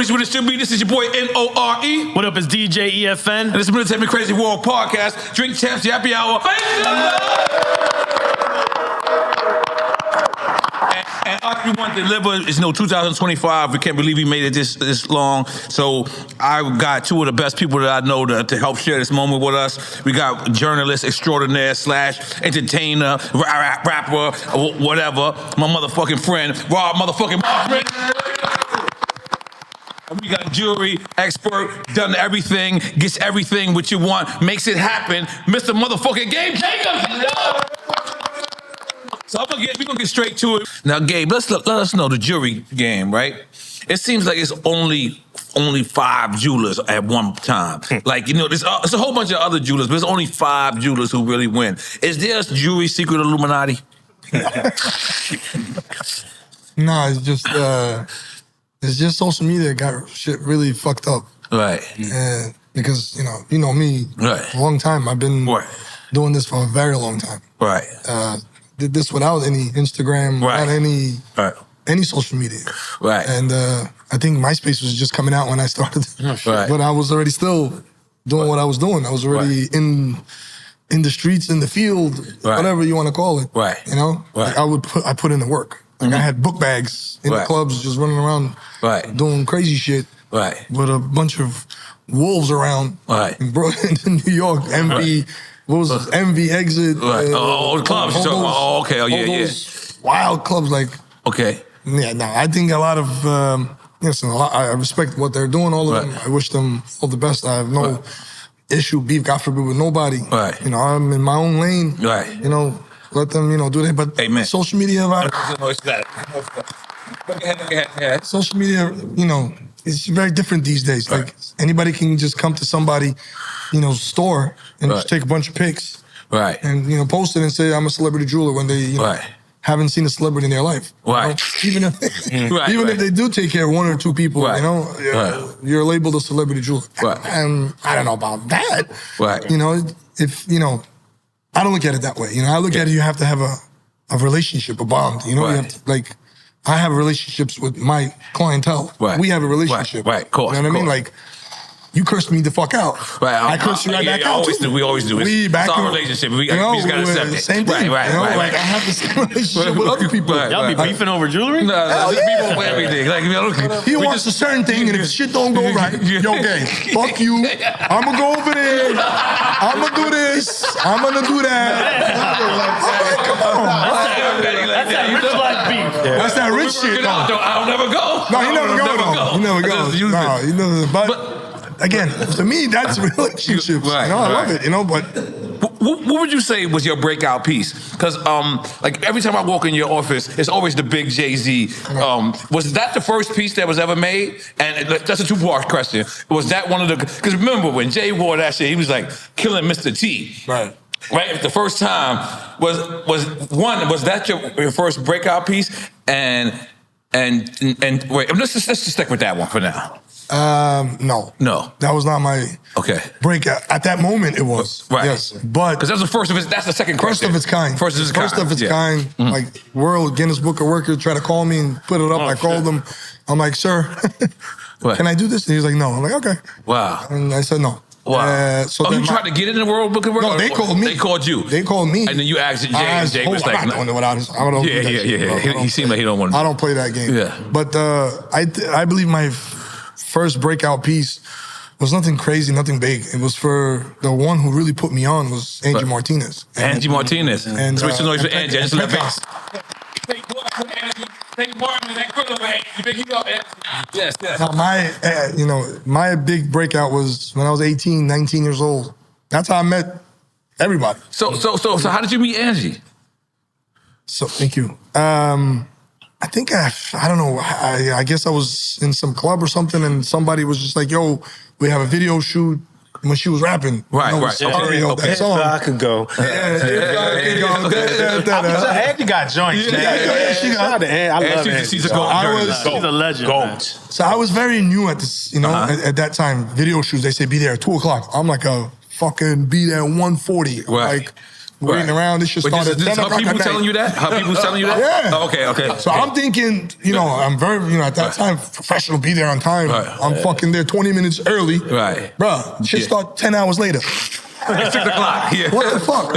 Notice what it should be. This is your boy N.O.R.E. What up, it's DJ EFN. And this is the Take Me Crazy World Podcast. Drink Champs, Happy Hour. And all we want to deliver is 2025. We can't believe we made it this long. So I got two of the best people that I know to help share this moment with us. We got journalist extraordinaire / entertainer, rapper, whatever. My motherfucking friend, Rob motherfucking Markman. We got jury expert, done everything, gets everything what you want, makes it happen. Mr. motherfucking Gabe Jacobs. So we're gonna get straight to it. Now, Gabe, let us know the jury game, right? It seems like it's only 5 jewelers at one time. Like, there's a whole bunch of other jewelers, but there's only 5 jewelers who really win. Is there a jury secret Illuminati? No, it's just social media got shit really fucked up. Right. And because, you know me, right. A long time. I've been doing this for a very long time. Right. Did this without any Instagram, without any social media. Right. And I think MySpace was just coming out when I started. Right. But I was already still doing what I was doing. I was already in the streets, in the field, whatever you want to call it. Right. Like I put in the work. Like I had book bags in the clubs, just running around, doing crazy shit, with a bunch of wolves around, in New York. Envy, what was it? Envy, Exit, the clubs. Wild clubs, like I think a lot of I respect what they're doing. All of them. I wish them all the best. I have no issue, beef, God forbid, with nobody. I'm in my own lane. Let them, do that. But social media, social media, it's very different these days. Like anybody can just come to somebody, store and just take a bunch of pics, and post it and say I'm a celebrity jeweler when they, haven't seen a celebrity in their life. Even if if they do take care of 1 or 2 people, you're labeled a celebrity jeweler. And I don't know about that. If I don't look at it that way. I look at it, you have to have a relationship, a bond. You have to, I have relationships with my clientele. We have a relationship. Of course. You know what I mean? Like, you cursed me the fuck out. I cursed you right back out. We always do. It's our relationship. We just got to accept it. Same thing. Like, I have the same relationship with other people. Y'all be beefing over jewelry? No, people over everything. He wants a certain thing, and if shit don't go right, yo, gang, fuck you. I'm going to go over there. I'm going to do this. I'm going to do that. Come on. That's that rich life beef. That's that rich shit. I'll never go. No, he never go. He never goes. No, he never. But again, to me, that's relationships. I love it. But what would you say was your breakout piece? Because every time I walk in your office, it's always the big Jay-Z. Was that the first piece that was ever made? And that's a 2-part question. Was that one of the? Because remember when Jay wore that shit, he was like killing Mr. T. Right. The first time was that your first breakout piece? And wait, let's just stick with that one for now. No. That was not my breakout. At that moment, it was. Yes. But because that's the first of its. That's the second question. First of its kind. First of its kind. Like World Guinness Book of Records tried to call me and put it up. I called them. I'm like, sir, can I do this? And he was like, no. I'm like, okay. Wow. And I said no. Wow. So you tried to get in the World Book of Records? No, they called me. They called you. They called me. And then you asked Jay, and Jay was like, I'm not doing it without his. I don't He seemed like he don't want to. I don't play that game. Yeah. But I believe my first breakout piece was nothing crazy, nothing big. It was for the one who really put me on was Angie Martinez. Angie Martinez. And switch the noise for Angie. I just left it. Yes. Now my big breakout was when I was 18, 19 years old. That's how I met everybody. So how did you meet Angie? So thank you. I think I don't know. I guess I was in some club or something, and somebody was just like, "Yo, we have a video shoot." When she was rapping, right. That song. I could go. Angie got joints. She got. I love Angie. She's a legend. Goat. So I was very new at this, at that time. Video shoots, they say be there at 2:00. I'm like a fucking be there 1:40. Like waiting around. This shit started at 10 o'clock Her people at night. telling you that? Her people telling you that? Yeah. Oh, okay. So I'm thinking, I'm very, at that time, professional, be there on time. Right. I'm fucking there 20 minutes early. Right. Bruh, shit start 10 hours later. 6 o'clock. Yeah. What the fuck?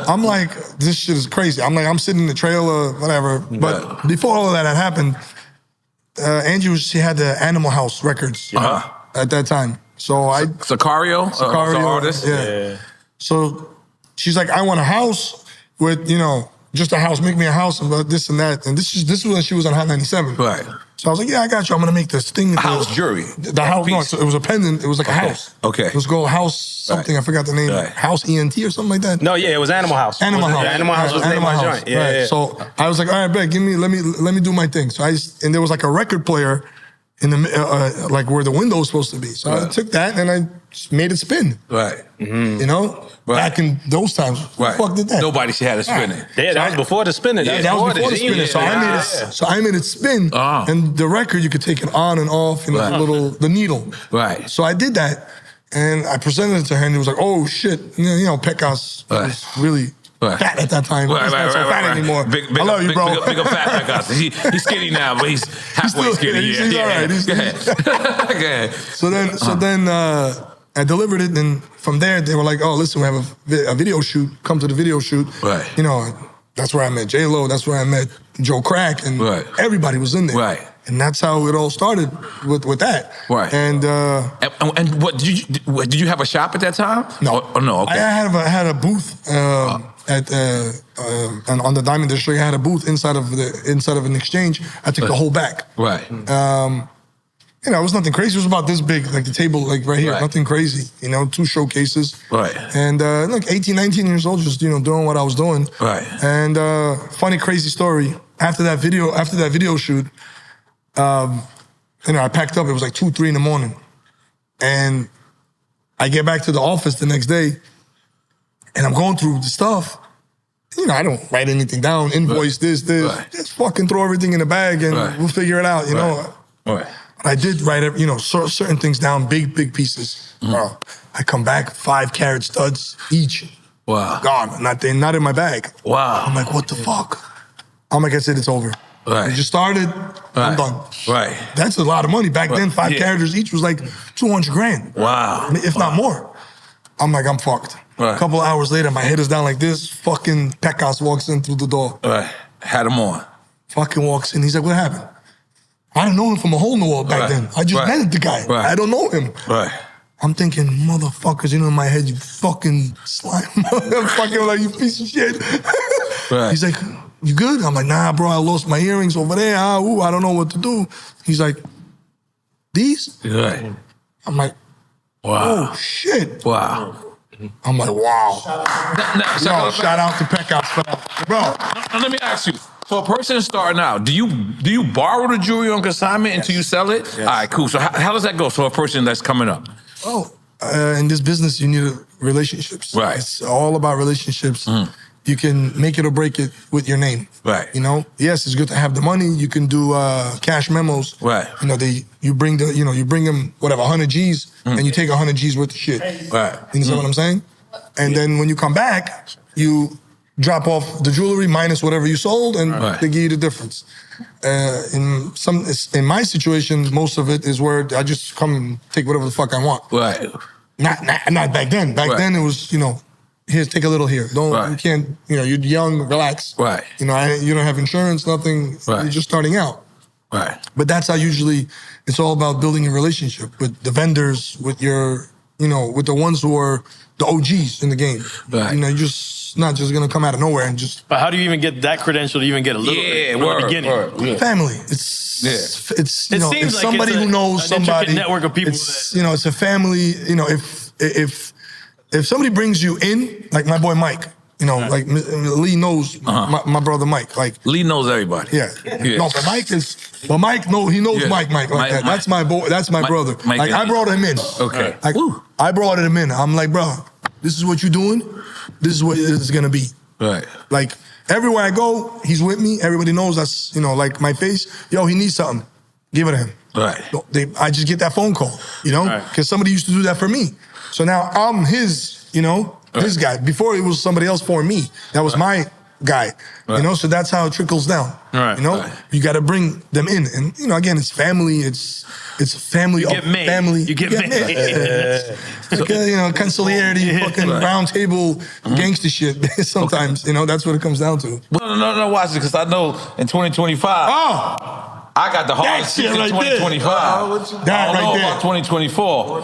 I'm like, this shit is crazy. I'm sitting in the trailer, whatever. But before all of that had happened, Angie, she had the Animal House records at that time. So Sicario? Sicario, the artist? Yeah. So she's like, I want a house with, just a house. Make me a house and this and that. And this is when she was on Hot 97. Right. So I was like, yeah, I got you. I'm gonna make this thing. House jury. The house. No, so it was a pendant. It was like a house. Okay. It was called House something. I forgot the name. Right. House ENT or something like that. No, yeah, it was Animal House. Animal House. Yeah, Animal House was the name of my joint. Yeah, right. yeah. So I was like, all right, bet, let me do my thing. So and there was like a record player in the like where the window was supposed to be. So I took that and I just made it spin. Right. Back in those times. Right. Who the fuck did that? Nobody should have it spinning. Yeah, that was before the spinning. Yeah, that was before the spinning. So I made it spin, and the record you could take it on and off, and the needle. Right. So I did that, and I presented it to her, and it was like, oh shit, Pecos was really fat at that time. He's not so fat anymore. I love you, bro. Big fat Pecos. He's skinny now, but he's halfway skinny. He's all right. Go ahead. So then I delivered it, and from there they were like, "Oh, listen, we have a video shoot. Come to the video shoot." Right. That's where I met J-Lo. That's where I met Joe Crack, and everybody was in there. Right. And that's how it all started with that. Right. And what did you have a shop at that time? No. Oh, no. Okay. I had a booth on the Diamond District. I had a booth inside of an exchange. I took the whole back. Right. It was nothing crazy. It was about this big, like the table, like right here. Right. Nothing crazy. 2 showcases. Right. And look, 18, 19 years old, just doing what I was doing. Right. And funny, crazy story. After that video shoot, I packed up. It was like 2, 3 in the morning, and I get back to the office the next day, and I'm going through the stuff. I don't write anything down. Invoice this. Right. Just fucking throw everything in the bag, and we'll figure it out. Right. I did write, certain things down, big pieces. I come back, 5-carat studs each. Wow. Gone, not in my bag. Wow. I'm like, what the fuck? I'm like, I said, it's over. Right. You just started, I'm done. Right. That's a lot of money. Back then, 5 carats each was like $200,000. Wow. If not more. I'm like, I'm fucked. Right. A couple of hours later, my head is down like this. Fucking Pecos walks in through the door. Right. Had him on. Fucking walks in. He's like, what happened? I didn't know him from a hole in the wall back then. I just met the guy. Right. I don't know him. Right. I'm thinking, motherfuckers, in my head, you fucking slime motherfucker, like, you piece of shit. Right. He's like, you good? I'm like, nah, bro, I lost my earrings over there. I don't know what to do. He's like, these? Right. I'm like, wow. Oh, shit. Wow. I'm like, wow. Shout out to Pecos for that. Bro. Now, let me ask you. So a person starting out, do you borrow the jewelry on consignment until you sell it? Yes. All right, cool. So how does that go for a person that's coming up? Oh, in this business, you need relationships. Right. It's all about relationships. You can make it or break it with your name. Right. Yes, it's good to have the money. You can do cash memos. Right. You bring them whatever 100 G's and you take 100 G's worth of shit. Right. You understand what I'm saying? And then when you come back, you drop off the jewelry minus whatever you sold, and they give you the difference. In my situation, most of it is where I just come and take whatever the fuck I want. Right. Not back then. Back then it was here, take a little here. You can't. You're young, relax. Right. You don't have insurance, nothing. Right. You're just starting out. Right. But that's how usually it's all about building a relationship with the vendors, with your, with the ones who are the OGs in the game. Right. You're just not just gonna come out of nowhere and just. But how do you even get that credential to even get a little bit from the beginning? Family. It's it's like somebody who knows somebody. Network of people. It's it's a family. If somebody brings you in, like my boy Mike. Like Lee knows my brother Mike. Like Lee knows everybody. Yeah. No, but Mike he knows Mike like that. That's my boy. That's my brother. Like I brought him in. Okay. Like I brought him in. I'm like, bro, this is what you're doing. This is what it is gonna be. Right. Like everywhere I go, he's with me. Everybody knows that's like my face. Yo, he needs something. Give it to him. Right. I just get that phone call. Because somebody used to do that for me. So now I'm his. his guy. Before it was somebody else for me. That was my guy. You know, so that's how it trickles down. You know, you got to bring them in, and you know, again, it's family. It's a family of family. You get made. Like, you know, conciliarity, fucking round table gangster shit. Sometimes, you know, that's what it comes down to. No, watch it, because I know in 2025. I got the hardest shit in 2025. I don't know about 2024.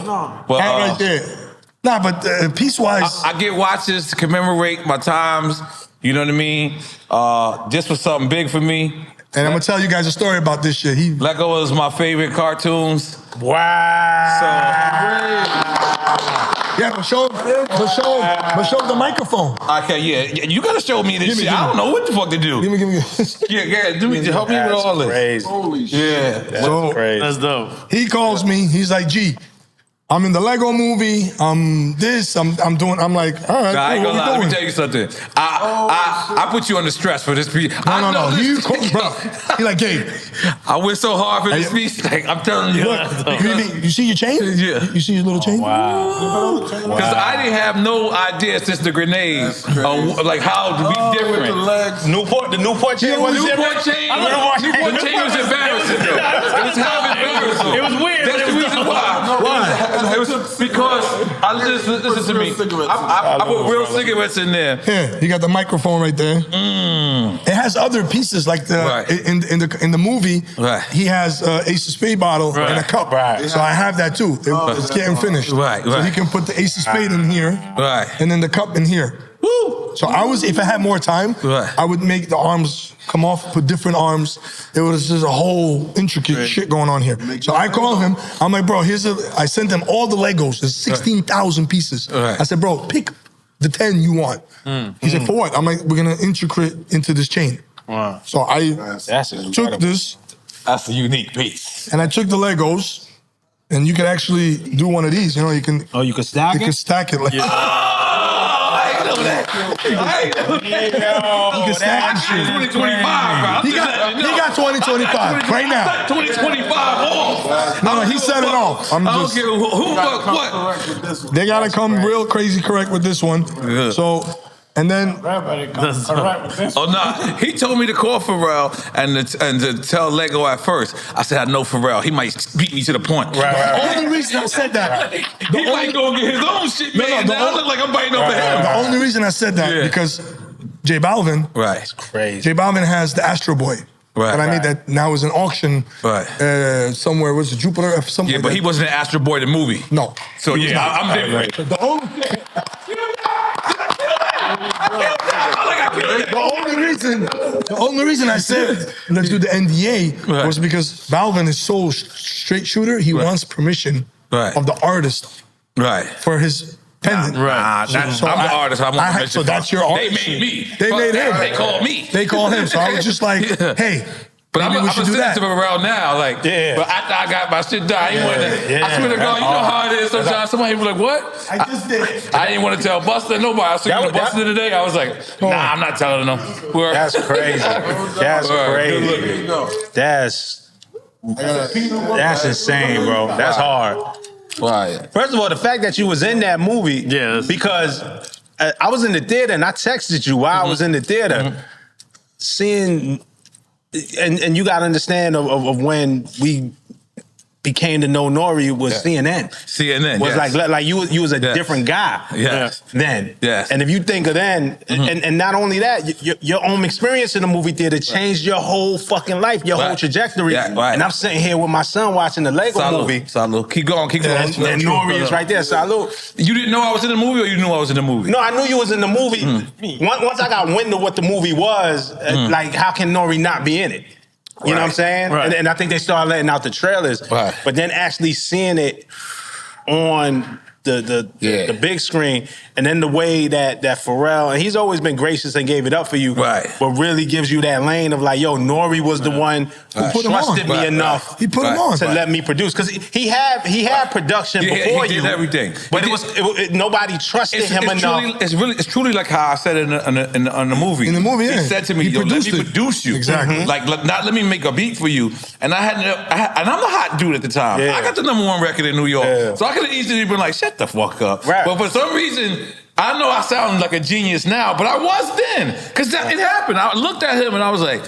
But, that right there. Nah, but piece-wise... I get watches to commemorate my times, you know what I mean? This was something big for me. And I'm going to tell you guys a story about this shit. Lego was my favorite cartoons. Wow. Yeah, but show the microphone. Okay, yeah. You got to show me this shit. I don't know what the fuck to do. Give me. Yeah, help me with all this. Crazy. Holy shit. That's crazy. That's dope. He calls me. He's like, G, I'm in the Lego movie. I'm like, all right. I ain't cool, gonna lie. Let me tell you something. I put you under stress for this speech. No. Bro. He like, Gabe. I went so hard for this speech. Like, I'm telling you. Look, you see your chain? Yeah. You see your little chain? Wow. Because I didn't have no idea since the grenades, like how to be different. The Newport chain was Newport chain was embarrassing though. It was half embarrassing. It was weird. That's the reason why. Why? It was because listen to me. I put real cigarettes in there. Here, you got the microphone right there. It has other pieces like in the movie. He has Ace of Spade bottle and a cup. So I have that too. It's getting finished. So he can put the Ace of Spade in here. And then the cup in here. Woo! So if I had more time, I would make the arms come off, put different arms. It was just a whole intricate shit going on here. So I call him. I'm like, bro, I sent him all the Legos. There's 16,000 pieces. I said, bro, pick the 10 you want. He said, for what? I'm like, we're gonna integrate into this chain. Wow. So I took this. That's a unique piece. And I took the Legos, and you can actually do one of these. You know, you can. Oh, you can stack it. You can stack it like. He got 2025 right now. 2025 off. No, he set it off. I don't care what. They gotta come real crazy correct with this one. So, and then. He told me to call Pharrell and to tell Lego at first. I said, I know Pharrell. He might beat me to the point. The only reason I said that. He might go get his own shit, man. Now I look like I'm biting over him. The only reason I said that because J Balvin. It's crazy. J Balvin has the Astro Boy. And I made that now is an auction somewhere. Was it Jupiter? Something but he wasn't an Astro Boy the movie. No. So I'm different. The only reason I said let's do the NDA was because Balvin is so straight shooter. He wants permission of the artist for his pendant. I'm the artist. I want permission. So that's your artist. They made me. They made him. They called me. They called him. So I was just like, hey. But maybe we should do that. I'm around now, like. But after I got my shit done, I swear to God, you know how it is. Sometimes somebody be like, "What?" I just did. I didn't want to tell Buster nobody. I was talking to Buster today. I was like, "Nah, I'm not telling them." That's crazy. That's crazy. That's insane, bro. That's hard. First of all, the fact that you was in that movie, because I was in the theater and I texted you while I was in the theater, seeing. And you got to understand of when we became to know N.O.R.E. was CNN. CNN, was like you was a different guy then. And if you think of then, and not only that, your own experience in the movie theater changed your whole fucking life, your whole trajectory. And I'm sitting here with my son watching the Lego movie. Salud. Keep going. And N.O.R.E. is right there. Salud. You didn't know I was in the movie, or you knew I was in the movie? No, I knew you was in the movie. Once I got wind of what the movie was, like how can N.O.R.E. not be in it? You know what I'm saying? And I think they started letting out the trailers. But then actually seeing it on the big screen, and then the way that Pharrell, and he's always been gracious and gave it up for you, but really gives you that lane of like, yo, N.O.R.E. was the one who trusted me enough he put him on to let me produce. Because he had production before he you. did everything. But nobody trusted him enough. It's truly like how I said it in the movie. In the movie, he said to me, yo, let me produce you. Exactly. Like, not let me make a beat for you. And and I'm the hot dude at the time. I got the #1 record in New York. So I could have easily been like, shut the fuck up. But for some reason, I know I sound like a genius now, but I was then. Because it happened. I looked at him and I was like,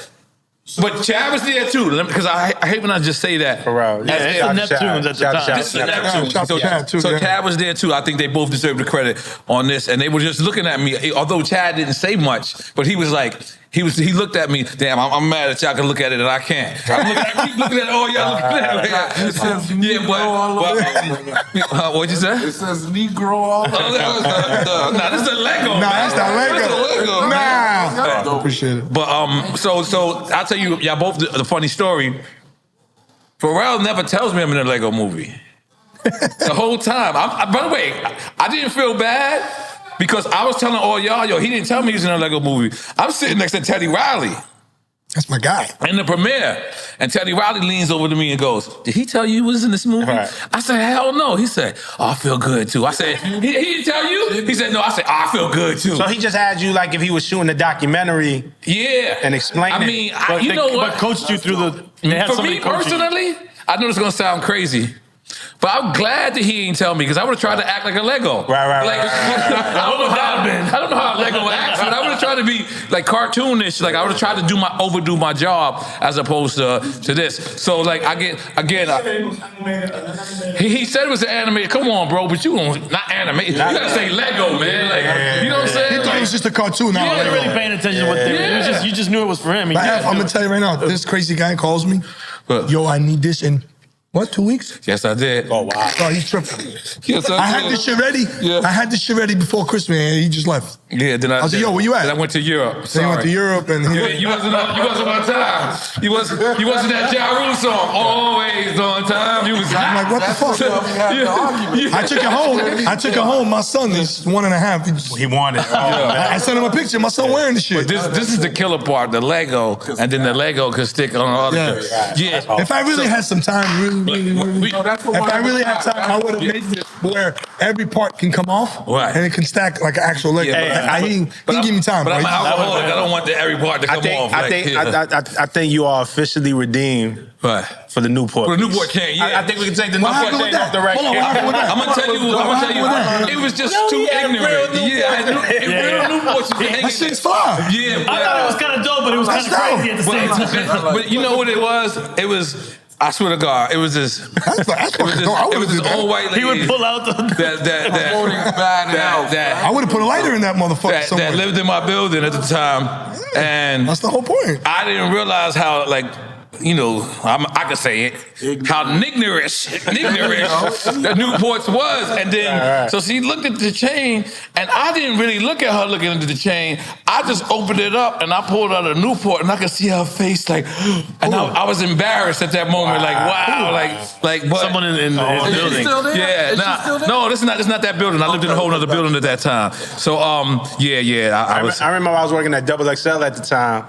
but Chad was there too, because I hate when I just say that. Pharrell. Yeah, it's the Neptunes at the time. This is the Neptunes. So Chad was there too. I think they both deserve the credit on this. And they were just looking at me, although Chad didn't say much, but he was like, he looked at me, damn, I'm mad that y'all can look at it and I can't. I keep looking at it, y'all looking at it. It says Negro what'd you say? It says Negro all over. Nah, this is a Lego. Nah, that's not Lego. This is a Lego. Nah. I appreciate it. But so I'll tell you, y'all both the funny story. Pharrell never tells me I'm in a Lego movie. The whole time. By the way, I didn't feel bad. Because I was telling all y'all, he didn't tell me he was in a Lego movie. I'm sitting next to Teddy Riley. That's my guy. In the premiere. And Teddy Riley leans over to me and goes, did he tell you he was in this movie? Right. I said, hell no. He said, I feel good too. I said, he didn't tell you? He said, no. I said, I feel good too. So he just had you like if he was shooting a documentary. Yeah. And explaining. I mean, you know what? But coached you through the... For me personally, I know it's going to sound crazy. But I'm glad that he didn't tell me because I would have tried to act like a Lego. Right. I don't know how a Lego acts, but I would have tried to be like cartoonish. Like I would have tried to overdo my job as opposed to this. So like he said it was an animated. Come on, bro, but you not animated. You gotta say Lego, man. Like, you know what I'm saying? He thought it was just a cartoon. You weren't really paying attention to what they were. You just knew it was for him. I'm gonna tell you right now. This crazy guy calls me. Yo, I need this in. What, 2 weeks? Yes, I did. Oh, wow. Oh, he's tripping. Yes, I had this shit ready. Yeah. I had this shit ready before Christmas, and he just left. Yeah, then I was like, yo, where you at? Then I went to Europe. Then he went to Europe, and you wasn't on time. You wasn't that Ja Rule song. Always on time. You was. I'm like, what the fuck? I took it home. My son is 1.5. He wanted. I sent him a picture. My son wearing the shit. But this is the killer part, the Lego, and then the Lego could stick on the other. Yeah. If I really had some time, if I really had time, I would have made this where every part can come off, and it can stack like an actual Lego. He didn't give me time. But I'm an alcoholic. I don't want every part to come off. I think you are officially redeemed. Right. For the Newport. For the Newport chain, yeah. I think we can take the Newport chain off the record. I'm gonna tell you, it was just too ignorant. Real Newport. That shit's fire. Yeah. I thought it was kind of dope, but it was kind of crazy at the same time. But you know what it was? It was. I swear to God, it was this. It was this old white lady. He would pull out I would have put a lighter in that motherfucker somewhere. That lived in my building at the time, and that's the whole point. I didn't realize how I could say it, how niggerish the Newports was. And then, so she looked at the chain, and I didn't really look at her looking into the chain. I just opened it up, and I pulled out a Newport, and I could see her face, and I was embarrassed at that moment, but someone in the building. Yeah, no, this is not that building. I lived in a whole other building at that time. So, I remember I was working at Double XL at the time.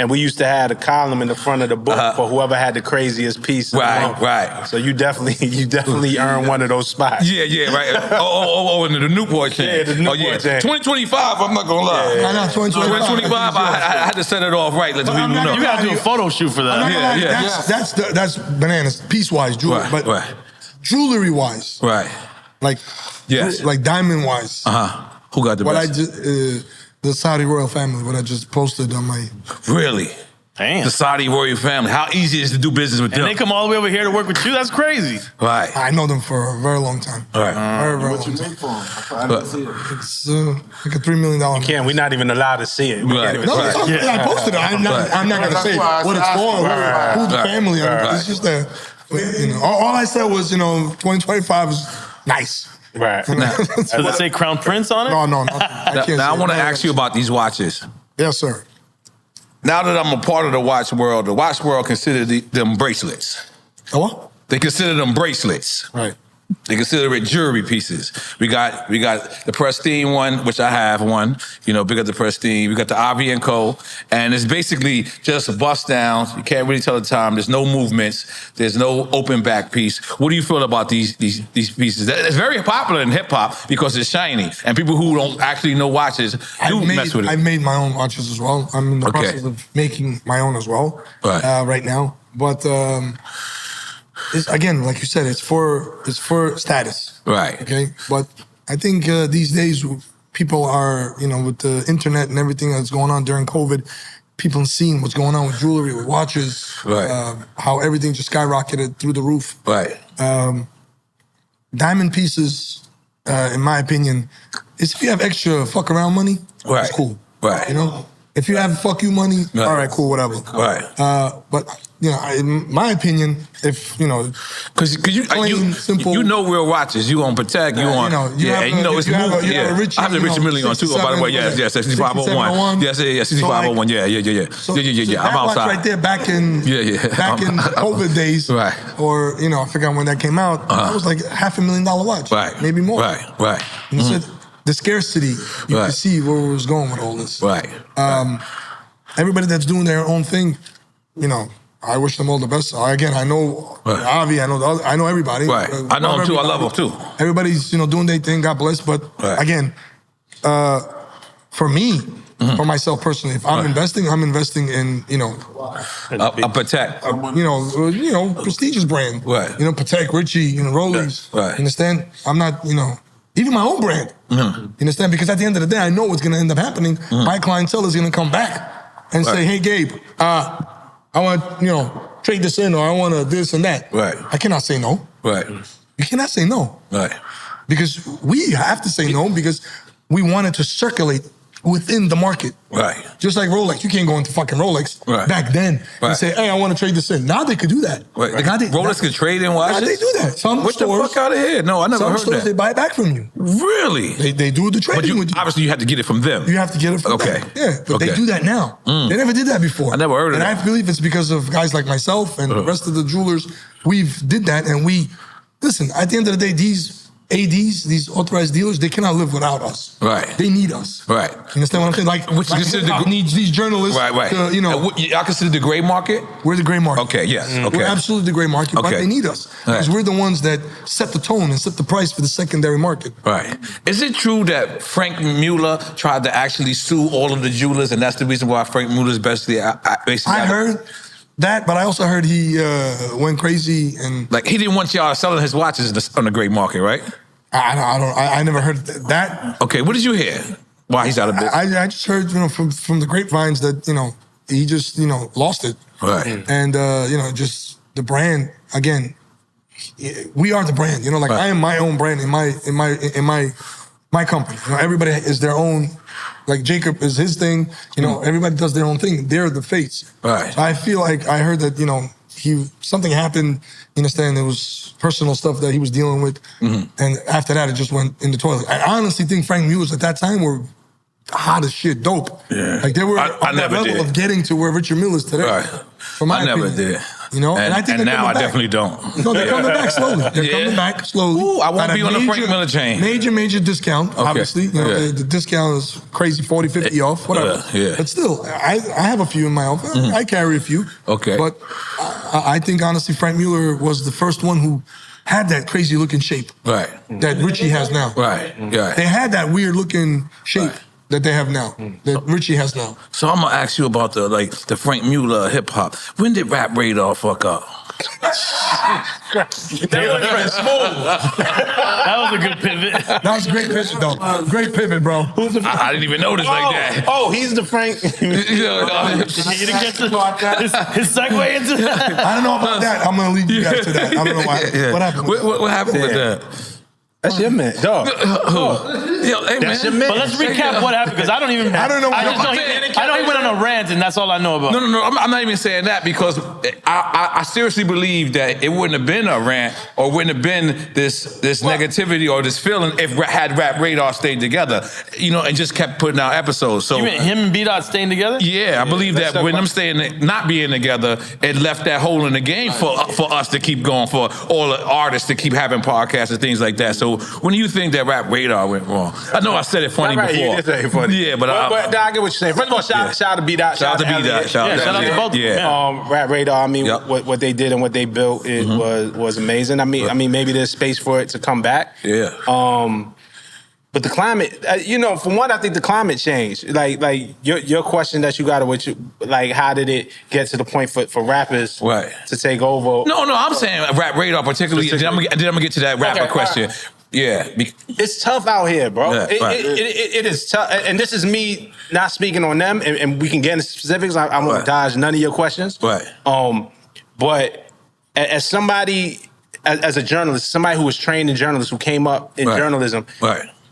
And we used to have a column in the front of the book for whoever had the craziest piece. Right. So you definitely earned one of those spots. Yeah, right. And the Newport chain. Yeah, the Newport chain. 2025, I'm not gonna lie. Yeah. I know, 2025. I had to set it off right. Let the people know. You gotta do a photo shoot for that. That's bananas. Piece-wise, jewelry. Right, but jewelry-wise. Right. Like diamond-wise. Who got the best? The Saudi royal family, what I just posted on my... Really? Damn. The Saudi royal family. How easy is it to do business with them? And they come all the way over here to work with you? That's crazy. Right. I know them for a very long time. Right. Very what you make for them? I didn't see it. It's like a $3 million. We're not even allowed to see it. I posted it. I'm not going to say what it's for, who the family are. It's just that, all I said was, 2025 is nice. Right. Does it say Crown Prince on it? No. Now I want to ask you about these watches. Yes, sir. Now that I'm a part of the watch world consider them bracelets. Oh, what? They consider them bracelets. Right. They consider it jewelry pieces. We got the Pristine one, which I have one. Big up the Pristine. We got the N.O.R.E. Co. And it's basically just bust downs. You can't really tell the time. There's no movements. There's no open back piece. What do you feel about these pieces? It's very popular in hip hop because it's shiny, and people who don't actually know watches mess with it. I've made my own watches as well. I'm in the process of making my own as well right now. But it's, again, like you said, it's for status. Right. Okay. But I think these days people are, with the internet and everything that's going on during COVID, people seeing what's going on with jewelry, with watches, how everything just skyrocketed through the roof. Right. Diamond pieces, in my opinion, is if you have extra fuck around money, it's cool. Right. If you have fuck you money, all right, cool, whatever. Right. But in my opinion, if because plain, simple, real watches, you gonna protect, you want, it's moving. I have the Richard Mille on too. Oh, by the way, yeah, 6501, yes, 6501, yeah. So I'm outside. Watch right there, back in COVID days, right? Or I forgot when that came out. That was like $500,000 watch, right? Maybe more, right. And so the scarcity, you can see where it was going with all this, right? Everybody that's doing their own thing, I wish them all the best. Again, I know Avi, I know everybody. Right. I know him too. I love him too. Everybody's doing their thing. God bless. But again, for me, for myself personally, if I'm investing in a Patek, prestigious brand. Right. Patek, Richie, Rollies. Right. You understand? I'm not even my own brand. You understand? Because at the end of the day, I know what's going to end up happening. My clientele is going to come back and say, "Hey, Gabe, I want trade this in, or I want this and that." Right. I cannot say no. Right. You cannot say no. Right. Because we have to say no because we want it to circulate within the market. Right. Just like Rolex. You can't go into fucking Rolex back then and say, "Hey, I want to trade this in." Now they could do that. Right. Rolex could trade in watches? Now they do that. Some What stores, the fuck out of here? No, I never heard stores, that. they buy it back from you. Really? They do the trading with you. Obviously, you have to get it from them. You have to get it from them. Yeah, but they do that now. They never did that before. I never heard of that. And I believe it's because of guys like myself and the rest of the jewelers. We've did that, and listen, at the end of the day, these ADs, these authorized dealers, they cannot live without us. Right. They need us. Right. You understand what I'm saying? Like hip-hop needs these journalists. Right. To, y'all consider the gray market? We're the gray market. Okay, yes. Okay. We're absolutely the gray market, but they need us. Because we're the ones that set the tone and set the price for the secondary market. Right. Is it true that Frank Mueller tried to actually sue all of the jewelers, and that's the reason why Frank Mueller's basically I heard that, but I also heard he went crazy and he didn't want y'all selling his watches on the gray market, right? I never heard that. Okay, what did you hear? Why he's out of business? I just heard from the grapevines that he just lost it. Right. And just the brand again. We are the brand. I am my own brand in my company. Everybody is their own. Like Jacob is his thing. Everybody does their own thing. They're the face. Right. So I feel like I heard that something happened. You understand? It was personal stuff that he was dealing with, and after that, it just went in the toilet. I honestly think Frank Muellers at that time were hot as shit, dope. Yeah. Like they were on that level of getting to where Richard Mille is today. Right. From my opinion. Never did. And I think now I definitely don't. No, they're coming back slowly. They're coming back slowly. Ooh, I won't be on the Frank Miller chain. Major discount, obviously. The discount is crazy, 40, 50 off, whatever. But still, I have a few in my office. I carry a few. Okay. But I think, honestly, Frank Mueller was the first one who had that crazy looking shape. Right. That Richie has now. Right. They had that weird looking shape. That they have now, that Richie has now. So I'm gonna ask you about the Frank Mueller hip hop. When did Rap Radar fuck up? That was a good pivot. That was a great pivot, though. Great pivot, bro. I didn't even notice like that. Oh, he's the Frank. You didn't get his segue into that. I don't know about that. I'm gonna leave you guys to that. I don't know why. What happened? What happened with that? That's your man, dog. Yo, hey, That's man. your man. But let's recap what happened because I don't even. I don't know. I know he went on a rant, and that's all I know about. No. I'm not even saying that because I seriously believe that it wouldn't have been a rant or wouldn't have been this negativity or this feeling if had Rap Radar stayed together, and just kept putting out episodes. So you mean him and B-Dot staying together? Yeah, I believe that when them not being together, it left that hole in the game for us to keep going, for all the artists to keep having podcasts and things like that. So when do you think that Rap Radar went wrong? I know I said it funny before. You did say it funny. Yeah, but I get what you're saying. First of all, shout out to B-Dot. Shout out to B-Dot. Shout out to both. Yeah. Rap Radar. I mean, what they did and what they built was amazing. I mean, maybe there's space for it to come back. Yeah. But the climate, from what I think the climate changed. Like your question that you got, how did it get to the point for rappers to take over? No, I'm saying Rap Radar particularly. Then I'm gonna get to that rapper question. Yeah. It's tough out here, bro. Yeah, it is tough. And this is me not speaking on them, and we can get into specifics. I won't dodge none of your questions. Right. But as somebody, as a journalist, somebody who was trained in journalism, who came up in journalism,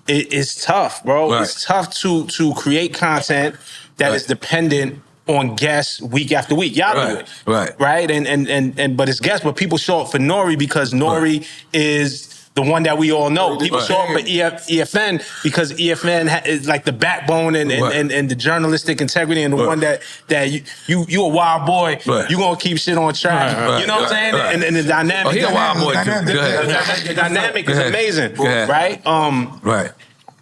it's tough, bro. Right. It's tough to create content that is dependent on guests week after week. Y'all do it. Right? And but it's guests, but people show up for N.O.R.E because N.O.R.E is the one that we all know. People show up for EFN because EFN is like the backbone and the journalistic integrity and the one that you a wild boy, you gonna keep shit on track. You know what I'm saying? And the dynamic. Oh, he a wild boy too. The dynamic is amazing. Right? Right.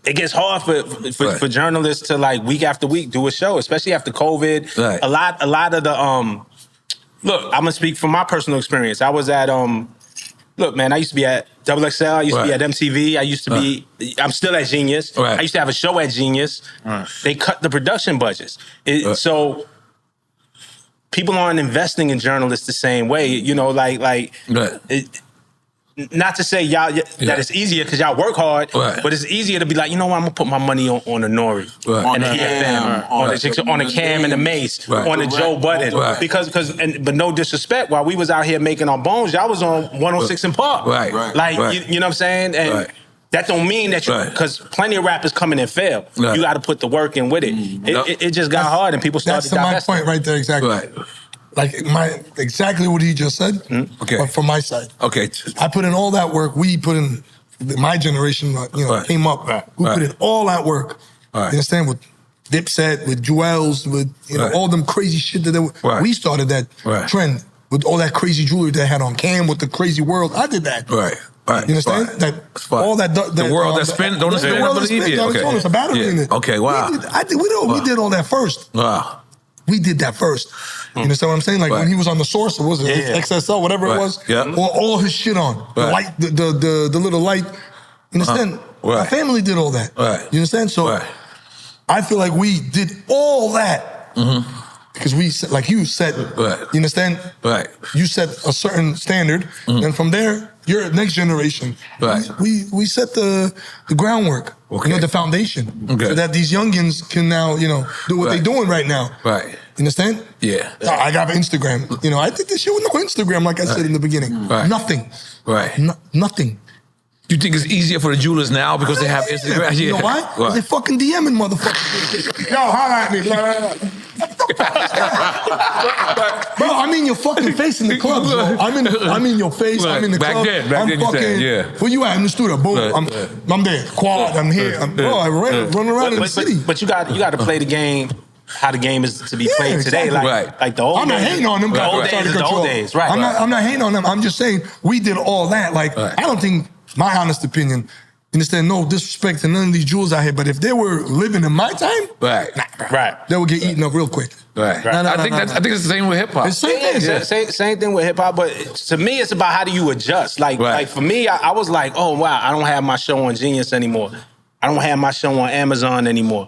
It gets hard for journalists to like week after week do a show, especially after COVID. Right. A lot of the look, I'm gonna speak from my personal experience. I was at look, man, I used to be at XXL, I used to be at MTV, I used to be I'm still at Genius. I used to have a show at Genius. They cut the production budgets. So people aren't investing in journalists the same way, you know, not to say y'all that it's easier because y'all work hard, but it's easier to be like, you know what, I'm gonna put my money on the N.O.R.E, and the EFM, on the Cam and the Mace, on the Joe Budden, but no disrespect, while we was out here making our bones, y'all was on 106 in Park, you know what I'm saying, and that don't mean that you, because plenty of rappers come in and fail. You got to put the work in with it. It just got hard, and people started. That's my point right there, exactly. Like exactly what he just said, but from my side. Okay. I put in all that work. We put in, my generation, came up. We put in all that work. You understand? With Dipset, with Jewels, with all them crazy shit that they were. We started that trend with all that crazy jewelry they had on Cam with the crazy world. I did that. Right. You understand? All that the world that spin, don't spin. It's a battery in it. Okay. Wow. We did all that first. Wow. We did that first. You understand what I'm saying? Like when he was on the Source, what was it? XSL, whatever it was. All his shit on. The light, the little light. You understand? My family did all that. You understand? So I feel like we did all that because we, like you said, you understand? You set a certain standard, and from there, your next generation, we set the groundwork, the foundation, so that these youngins can now, do what they're doing right now. You understand? Yeah. I got Instagram. I did this shit with no Instagram, like I said in the beginning. Nothing. Nothing. You think it's easier for the jewelers now because they have Instagram? You know why? Because they fucking DMing motherfuckers. Yo, holla at me. Bro, I'm in your fucking face in the club, bro. I'm in your face. I'm in the club. Back then, you said, where you at in the studio? Boom. I'm there. Quad. I'm here. Bro, I run around in the city. But you got to play the game how the game is to be played today. Like the old days. I'm not hating on them. The old days is the old days. Right. I'm not hating on them. I'm just saying we did all that. Like I don't think, my honest opinion, understand, no disrespect to none of these jewels out here, but if they were living in my time, they would get eaten up real quick. I think it's the same with hip hop. It's the same thing with hip hop, but to me, it's about how do you adjust. Like for me, I was like, oh wow, I don't have my show on Genius anymore. I don't have my show on Amazon anymore.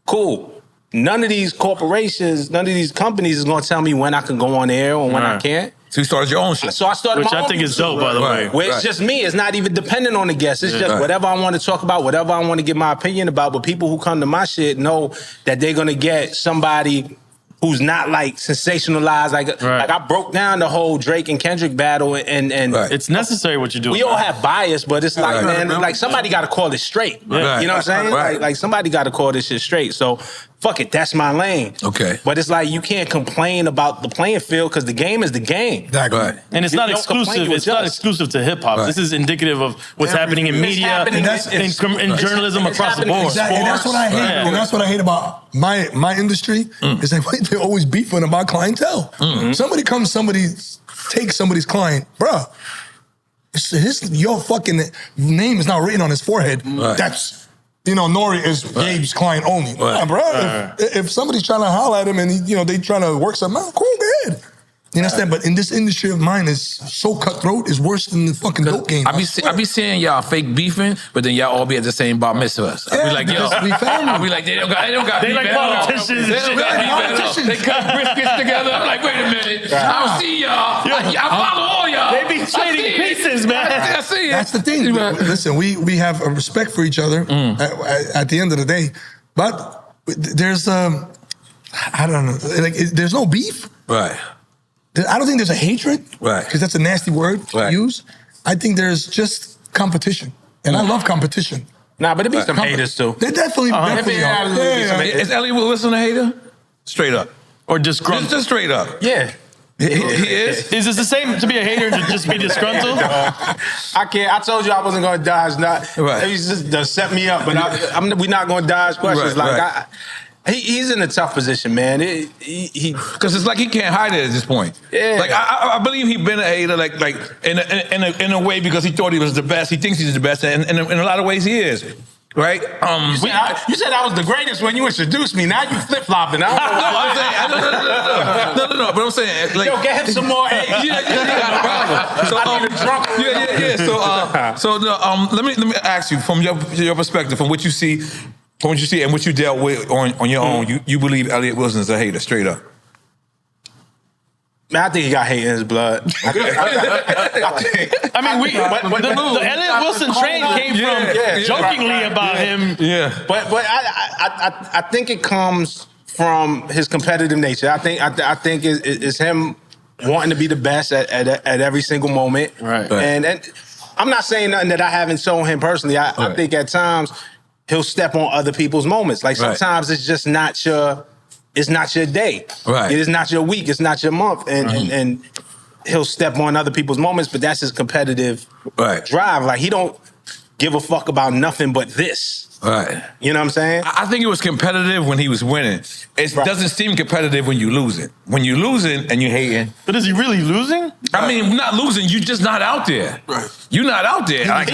Cool. None of these corporations, none of these companies is going to tell me when I can go on air or when I can't. So you started your own shit. So I started Which my I own think is dope, by the way. Where it's just me. It's not even dependent on the guests. It's just whatever I want to talk about, whatever I want to give my opinion about. But people who come to my shit know that they're going to get somebody who's not like sensationalized. Like I broke down the whole Drake and Kendrick battle, and it's necessary what you do. We all have bias, but it's like, man, like somebody got to call it straight. You know what I'm saying? Like somebody got to call this shit straight. So fuck it, that's my lane. Okay. But it's like you can't complain about the playing field because the game is the game. Exactly. And it's not exclusive. It's not exclusive to hip hop. This is indicative of what's happening in media and journalism across the board. Exactly. And that's what I hate. And that's what I hate about my industry is that they're always beefing about clientele. Somebody comes, takes somebody's client, bruh. Your fucking name is not written on his forehead. That's N.O.R.E is Gabe's client only. Bro. If somebody's trying to holler at him and they trying to work something out, cool, go ahead. You You understand? But in this industry of mine, it's so cutthroat. It's worse than the fucking dope game. I be seeing y'all fake beefing, but then y'all all be at the same bar mitzvahs. I be like, yo, I be like, they don't got They beef like at all. politicians. They don't got beef at all. They cut briskets together. I'm like, wait a minute. I don't see y'all. I follow all y'all. They be trading pieces, man. I see it. That's the thing. Listen, we have a respect for each other at the end of the day, but there's I don't know, like there's no beef. Right. I don't think there's a hatred. Right. Because that's a nasty word to use. I think there's just competition, and I love competition. Nah, but there be some haters too. They definitely are. Is Elliot Wilson a hater? Straight up. Or disgruntled? Just straight up. Yeah. He is? Is it the same to be a hater and to just be disgruntled? I can't. I told you I wasn't going to dodge. He's just to set me up, but we're not going to dodge questions. He's in a tough position, man. Because it's like he can't hide it at this point. Yeah. Like I believe he's been a hater, like in a way because he thought he was the best. He thinks he's the best, and in a lot of ways he is. Right? You said I was the greatest when you introduced me. Now you flip flopping. No. But I'm saying, like, yo, get him some more. Yeah, got a problem. So, I need a drunk. So, let me ask you from your perspective, from what you see, and what you dealt with on your own. You believe Elliot Wilson is a hater, straight up? Man, I think he got hate in his blood. I mean, the Elliot Wilson train came from jokingly about him. Yeah, but I think it comes from his competitive nature. I think it's him wanting to be the best at every single moment. Right. And I'm not saying nothing that I haven't shown him personally. I think at times he'll step on other people's moments. Like sometimes it's just not your. It's not your day. Right. It is not your week. It's not your month. And he'll step on other people's moments, but that's his competitive drive. Like, he don't give a fuck about nothing but this. Right. You know what I'm saying? I think it was competitive when he was winning. It doesn't seem competitive when you losing. When you losing and you hating. But is he really losing? I mean, not losing. You just not out there. Right. You're not out there. I see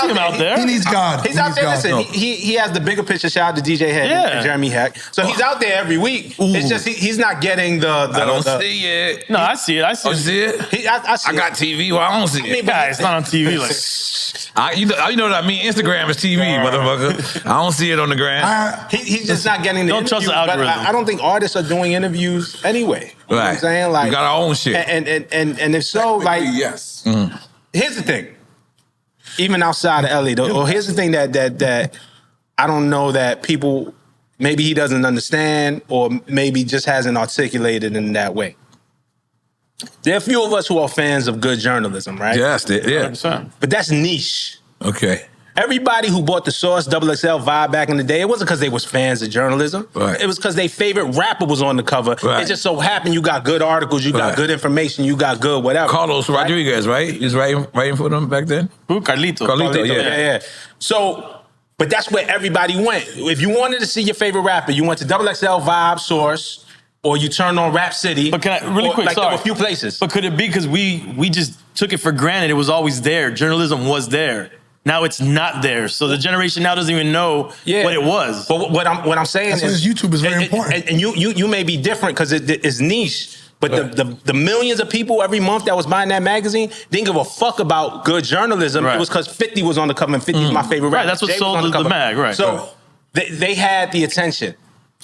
him out there. He needs God. He's out there. Listen, he has the bigger picture. Shout out to DJ Head and Jeremy Heck. So he's out there every week. Ooh. It's just he's not getting the I don't see it. No, I see it. I see it. I got TV. Well, I don't see it. I mean, guys, it's not on TV. You know what I mean? Instagram is TV, motherfucker. I don't see it on the gram. He's just not getting the Don't trust the algorithm. But I don't think artists are doing interviews anyway. You know what I'm saying? Like, we got our own shit. And if so, like, yes. Here's the thing. Even outside of Elliot, or here's the thing that I don't know that people, maybe he doesn't understand, or maybe just hasn't articulated in that way. There are a few of us who are fans of good journalism, right? Yes, yeah. 100%. But that's niche. Okay. Everybody who bought the Source XXL Vibe back in the day, it wasn't because they was fans of journalism. Right. It was because their favorite rapper was on the cover. Right. It just so happened you got good articles, you got good information, you got good whatever. Carlos Rodriguez, right? He was writing for them back then? Who? Carlito, yeah. So, but that's where everybody went. If you wanted to see your favorite rapper, you went to XXL Vibe, Source, or you turned on Rap City. But can I, really quick, like, sorry. there were a few places. But could it be because we just took it for granted it was always there? Journalism was there. Now it's not there. So the generation now doesn't even know what it was. But what I'm saying is YouTube is very important. And you may be different because it's niche. But the millions of people every month that was buying that magazine didn't give a fuck about good journalism. It was because 50 was on the cover, and 50 is my favorite rapper. Right, that's what Jay sold the mag, right. So they had the attention.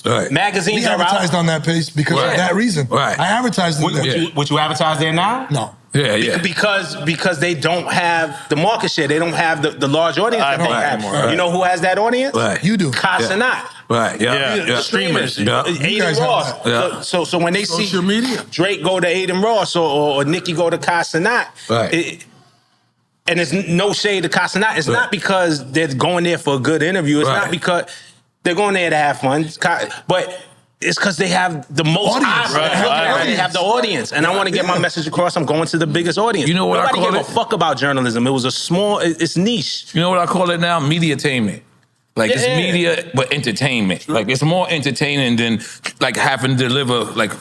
Right. Magazines We are advertised out. on that page because of that reason. Right. I advertised in there. Would you advertise there now? No. Yeah. Because they don't have the market share. They don't have the large audience that they have. Right. You know who has that audience? Right. You do. Casanat. Right. Yeah. The streamers. Yeah. Aiden Ross. Yeah. So when they Social see media. Drake go to Aiden Ross or Nicki go to Casanat, Right. and there's no shade to Casanat. It's not because they're going there for a good interview. It's not because they're going there to have fun. But it's because they have the most audience. They have the audience. And I want to get my message across. I'm going to the biggest audience. You know what Nobody I call gave it? a fuck about journalism. It was it's niche. You know what I call it now? Mediatainment. Like, it's Yeah. media, but entertainment. Like, it's more entertaining than, like, having to deliver, like,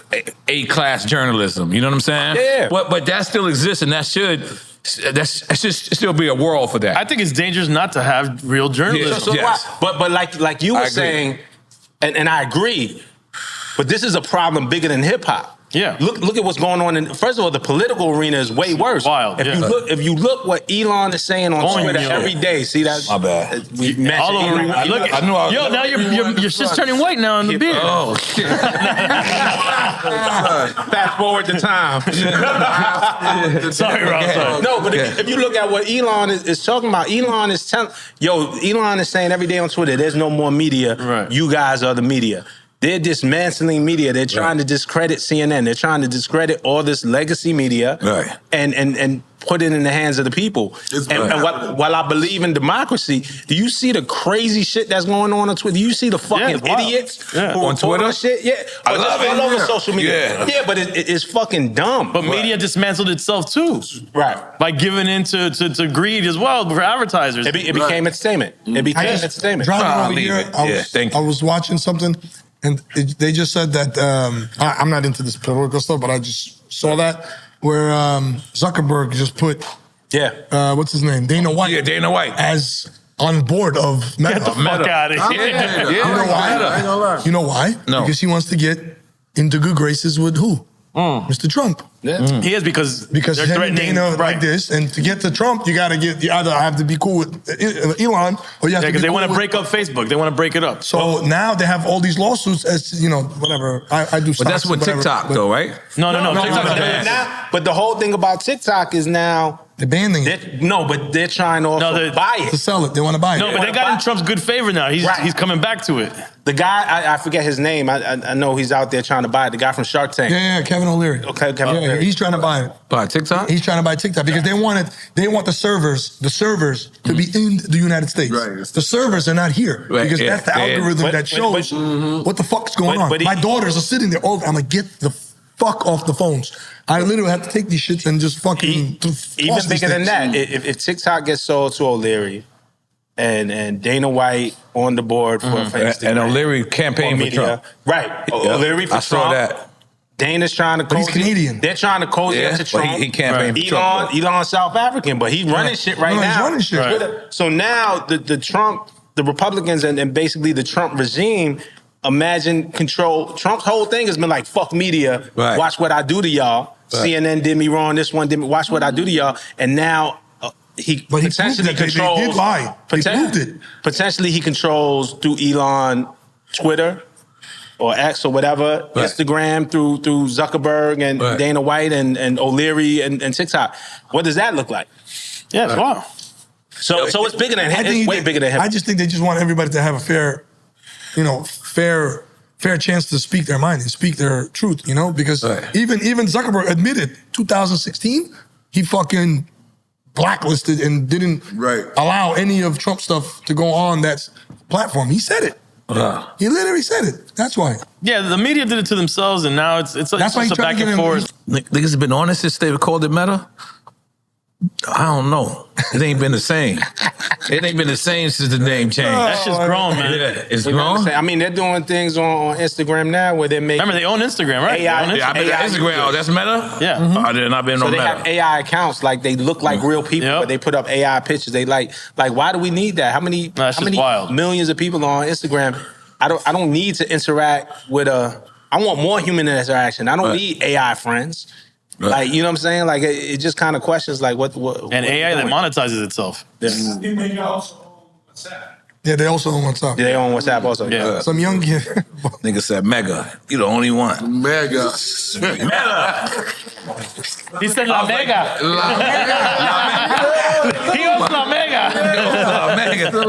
A-class journalism. You know what I'm saying? Yeah. But that still exists, and that should still be a world for that. I think it's dangerous not to have real journalism. So Yes. but like you were saying, and I agree, but this is a problem bigger than hip hop. Yeah. Look at what's going on. First of all, the political arena is way worse. Wild. If you look what Elon is saying on Twitter every day, see that? My bad. We mentioned All over. Elon. I knew I was. Yo, now your shit's turning white now in the beard. Oh shit! Fast forward the time. Sorry, Rob. Sorry. No, but if you look at what Elon is talking about, Elon is saying every day on Twitter, there's no more media. Right. You guys are the media. They're dismantling media. They're trying to discredit CNN. They're trying to discredit all this legacy media and put it in the hands of the people. And while I believe in democracy, do you see the crazy shit that's going on Twitter? Do you see the fucking idiots who on Twitter? on shit? Yeah, I love it. all over social media. Yeah, but it's fucking dumb. But media dismantled itself too. Right. By giving in to greed as well for advertisers. It became entertainment. It became entertainment. Driving over here, I was watching something, and they just said that I'm not into this political stuff, but I just saw that where Zuckerberg just put what's his name, Dana White. Yeah, Dana White as on board of Meta. Get the fuck out of here. You know why? You know why? No. Because he wants to get into good graces with who? Mr. Trump. He is because they're him and threatening Dana like this, and to get to Trump, you either have to be cool with Elon, or you have to be because they cool want to with- break up Facebook. They want to break it up. So now they have all these lawsuits as whatever. I do. But that's with TikTok, though, right? No. TikTok's But bad. but the whole thing about TikTok is now they're banning it. but they're trying to also buy it. To sell it, they want to buy it. No, but they got in Trump's good favor now. He's coming back to it. The guy, I forget his name. I know he's out there trying to buy it. The guy from Shark Tank. Yeah, Kevin O'Leary. Okay, Kevin O'Leary. He's trying to buy it. By TikTok? He's trying to buy TikTok because they want the servers to be in the United States. Right. The servers are not here because that's the algorithm that shows what the fuck's going on. My daughters are sitting there. I'm like, get the fuck off the phones. I literally have to take these shits and just fucking. Even bigger than that, if TikTok gets sold to O'Leary and Dana White on the board for Instagram, and O'Leary campaign for Trump. Right. O'Leary for I saw Trump. that. Dana's trying to But he's Canadian. They're trying to cozy up to but Trump. he campaigned for Trump. Elon's South African, but he's running shit right now. He's running shit. Right. So now the Republicans and basically the Trump regime imagine control. Trump's whole thing has been like, fuck media. Right. Watch what I do to y'all. Right. CNN did me wrong. This one did me. Watch what I do to y'all. And now he potentially controls. They did lie. They proved it. Potentially he controls through Elon Twitter or X or whatever, Instagram through Zuckerberg and Dana White and O'Leary and TikTok. What does that look like? Yeah, it's wild. So it's bigger than him. It's way bigger than him. I just think they just want everybody to have a fair chance to speak their mind and speak their truth, because even Zuckerberg admitted 2016, he fucking blacklisted and didn't allow any of Trump stuff to go on that platform. He said it. He literally said it. That's why. Yeah, the media did it to themselves, and now it's That's why just he a tried back to and get him- forth. Niggas have been on this since they called it Meta. I don't know. It ain't been the same. It ain't been the same since the name changed. That shit's grown, man. Yeah, it's You know what I'm grown. saying? I mean, they're doing things on Instagram now where they're making. Remember, they own Instagram, right? AI. They own Yeah, I've been on Instagram. Oh, that's Meta? Yeah. I did not been So on they Meta. have AI accounts, like they look like real people, but they put up AI pictures. They like why do we need that? How many wild. millions of people are on Instagram? I don't need to interact with I want more human interaction. I don't need AI friends. Like, you know what I'm saying? Like it just kind of questions like what And AI that monetizes itself. Yeah, they also own WhatsApp. They own WhatsApp also. Yeah. Some young kid. Nigga said Mega. You the only one. Mega. He said La Mega. He owns La Mega.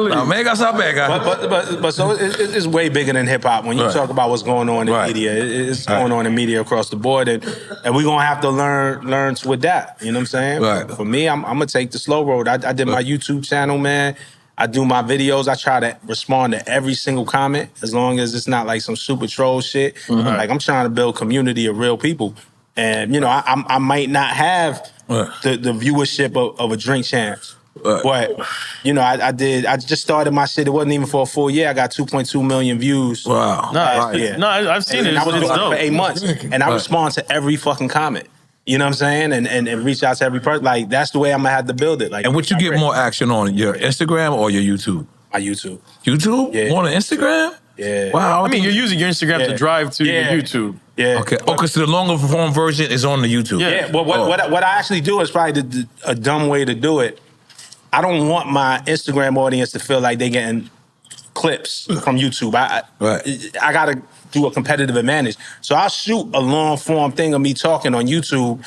La Mega sa Mega. But so it's way bigger than hip hop when you talk about what's going on in media. It's going on in media across the board, and we're gonna have to learn to adapt. You know what I'm saying? Right. For me, I'm gonna take the slow road. I did my YouTube channel, man. I do my videos. I try to respond to every single comment, as long as it's not like some super troll shit. Like I'm trying to build community of real people, and I might not have the viewership of a Drink Champs. But I just started my shit. It wasn't even for a full year. I got 2.2 million views. Wow. No, I've seen it. And I was It's doing it dope. for 8 months, and I respond to every fucking comment. You know what I'm saying? And reach out to every person. Like that's the way I'm gonna have to build it. Like, And what you get more action on, your Instagram or your YouTube? My YouTube. YouTube? Yeah. More than Instagram? Yeah. Wow. I mean, you're using your Instagram to drive to your YouTube. Yeah. Okay. Oh, because the longer form version is on the YouTube. Yeah. Well, what I actually do is probably a dumb way to do it. I don't want my Instagram audience to feel like they're getting clips from YouTube. I gotta do a competitive advantage. So I'll shoot a long form thing of me talking on YouTube,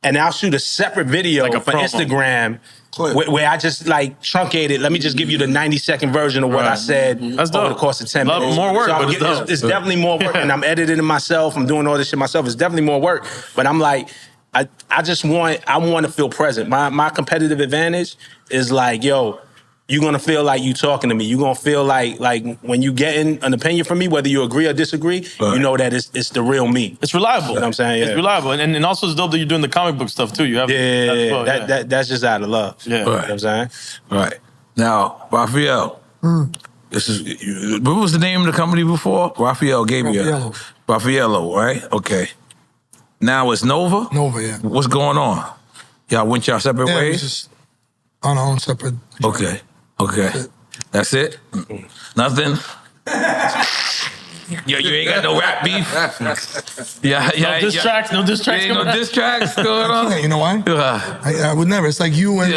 and I'll shoot a separate video for Instagram where I just like truncate it. Let me just give you the 90-second version of what I said over the course of 10 minutes. More work, so but it's definitely more work, and I'm editing it myself. I'm doing all this shit myself. It's definitely more work, but I'm like, I just want to feel present. My competitive advantage is like, yo, you're gonna feel like you talking to me. You're gonna feel like when you getting an opinion from me, whether you agree or disagree, you know that it's the real me. It's reliable. You know what I'm saying? Yeah. It's reliable. And also it's dope that you're doing the comic book stuff too. You have that's just out of love. Yeah. You know what I'm saying? Right. Now, Rafael, this is what was the name of the company before? Rafael gave you Rafaello, right? Okay. Now it's Nova? Nova, yeah. What's going on? Y'all went y'all separate Yeah, ways? just on our own separate. Okay. That's it? Nothing? Yo, you ain't got no rap beef? No diss tracks ain't no diss tracks going on? Yeah, you know why? I would never. It's like you and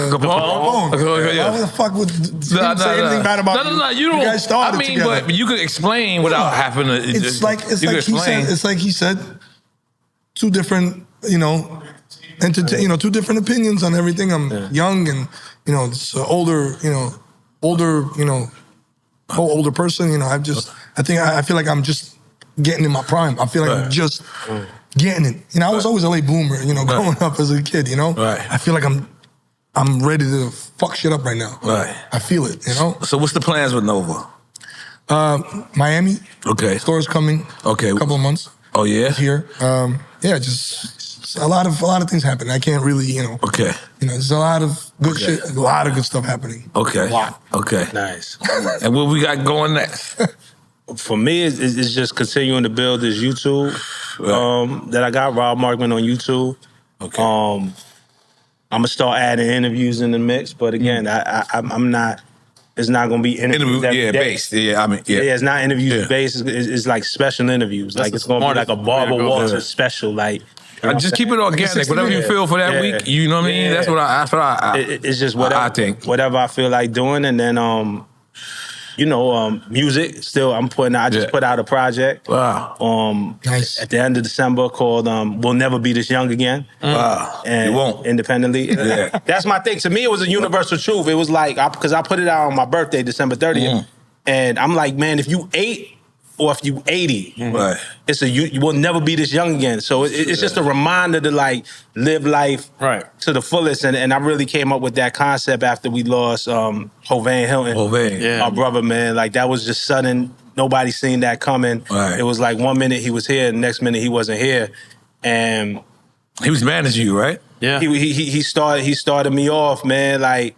Capone. Why the fuck would say anything bad about you? No. You don't. You guys started I mean, together. but you could explain without having to. It's like he said. Two different, two different opinions on everything. I'm young and it's older person. I feel like I'm just getting in my prime. I feel like I'm just getting it. I was always a late bloomer. Growing up as a kid. I feel like I'm ready to fuck shit up right now. Right. I feel it. So what's the plans with Nova? Miami. Okay. Store's coming. Okay. A couple of months. Oh yeah. Here. Just a lot of things happen. I can't really, Okay. There's a lot of good shit, a lot of good stuff happening. Okay. Okay. Nice. And what we got going next? For me, it's just continuing to build this YouTube that I got, Rob Markman on YouTube. Okay. I'm gonna start adding interviews in the mix, but again, I'm not. It's not gonna be interviews based. Yeah, it's not interviews based. It's like special interviews. Like it's gonna be like a Barbara Walters special. Like just keep it organic. Whatever you feel for that week, you know what I mean. That's what I. It's just whatever I think. Whatever I feel like doing, and then music. Still, I'm putting. I just put out a project. Wow. Nice. At the end of December, called "We'll Never Be This Young Again." Wow. And You won't. independently. Yeah. That's my thing. To me, it was a universal truth. It was like because I put it out on my birthday, December 30th, and I'm like, man, if you 8 or if you 80, Right. you will never be this young again. So it's just a reminder to like live life to the fullest. And I really came up with that concept after we lost Hovain Hilton, our brother, man. Like that was just sudden. Nobody seen that coming. Right. It was like 1 minute he was here, the next minute he wasn't here, and he was managing you, right? Yeah. He started me off, man. Like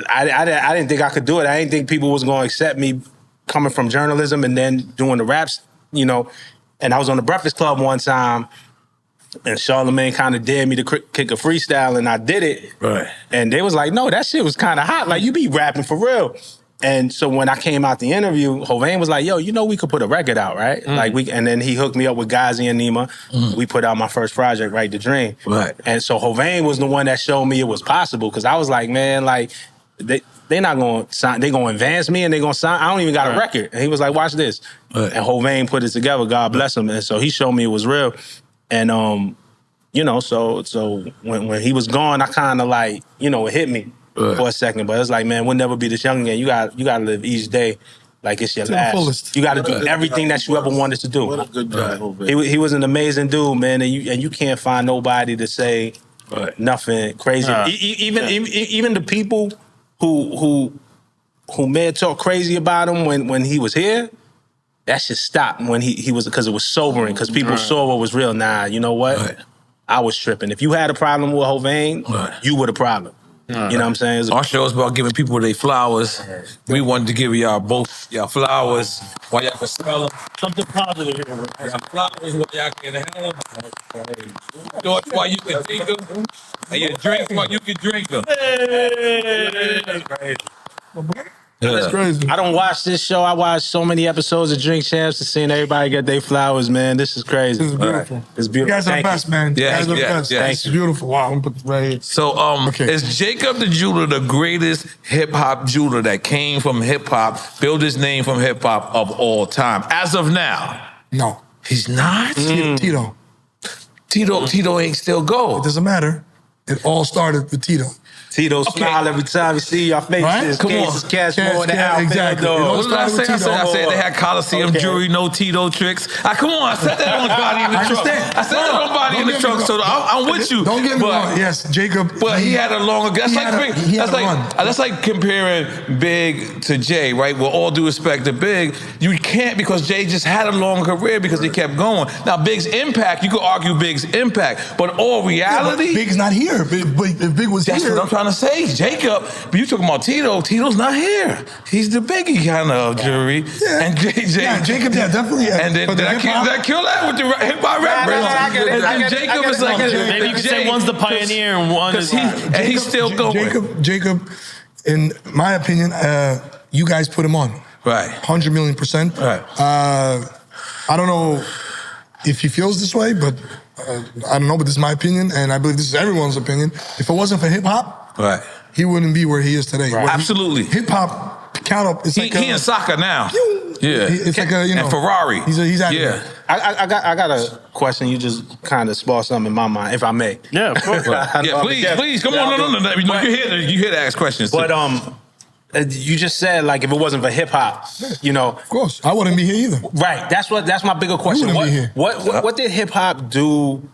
I didn't think I could do it. I didn't think people was gonna accept me coming from journalism and then doing the raps, And I was on the Breakfast Club one time, and Charlamagne kind of dared me to kick a freestyle, and I did it. Right. And they was like, no, that shit was kind of hot. Like, you be rapping for real. And so when I came out the interview, Hovain was like, yo, we could put a record out, right? And then he hooked me up with Ghazi and Nima. We put out my first project, Right the Dream. Right. And so Hovain was the one that showed me it was possible, because I was like, man, like, they're not going to sign. They're going to advance me and they're going to sign. I don't even got a record. And he was like, watch this. Right. And Hovain put it together. God bless him. And so he showed me it was real. And, so when he was gone, I kind of like, it hit me for a second. But it's like, man, we'll never be this young again. You got to live each day like it's your last. Fullest. You got to do everything that you ever wanted to do. What a good guy, Hovain. He was an amazing dude, man. And you can't find nobody to say nothing crazy. Even the people who may have talked crazy about him when he was here, that shit stopped when he was, because it was sobering, because people saw what was real. Nah, you know what? Right. I was tripping. If you had a problem with Hovain, you were the problem. You know what I'm saying? Our show is about giving people their flowers. We wanted to give y'all both y'all flowers while y'all can smell them. Something positive here. Y'all flowers while y'all can have them. Thoughts while you can drink them. And your drinks while you can drink them. Hey. That's crazy. I don't watch this show. I watch so many episodes of Drink Champs and seeing everybody get their flowers, man. This is crazy. This is beautiful. Right. It's beautiful. You guys are the best, man. Yeah, You guys are the best. yeah. It's beautiful. Wow, I'm gonna put right here. So, is Jacob the jeweler the greatest hip hop jeweler that came from hip hop, built his name from hip hop of all time? As of now, No. he's not. Tito. Tito ain't still It gold. doesn't matter. It all started with Tito. Tito smile every time you see your faces. Right? Come on. Cash more than Cash, outfit, exactly. dog. It What did I say? I said they had Coliseum jewelry, no Tito tricks. Come on, I said that on Body in the Trunk. I said that on Body in the Trunk, so I'm with you. Don't get me wrong. Yes, Jacob. But he had a longer. That's run. that's like comparing Big to Jay, right? With all due respect to Big, you can't because Jay just had a long career because he kept going. Now Big's impact, you could argue Big's impact, but all reality, Big's not here. If Big was that's here, what I'm trying to say. Jacob, but you talking about Tito? Tito's not here. He's the Biggie kind of jury. Yeah. And Jacob, definitely. And then did I kill that with the hip hop rap? And then Jacob is like, Maybe you could say one's the pioneer and one is. and he's still going. Jacob, in my opinion, you guys put him on. Right. 100 million%. Right. I don't know if he feels this way, but I don't know, but this is my opinion, and I believe this is everyone's opinion. If it wasn't for hip hop, Right. he wouldn't be where he is today. Right. Absolutely. Hip hop count up. It's like He in soccer now. Yeah. It's like a, and Ferrari. He's out Yeah. there. I got a question. You just kind of sparked something in my mind, if I may. Yeah, of course. Please, come on. No. You here to ask questions. But you just said like if it wasn't for hip hop, Of course, I wouldn't be here either. Right. That's my bigger question. wouldn't be here. What did hip hop do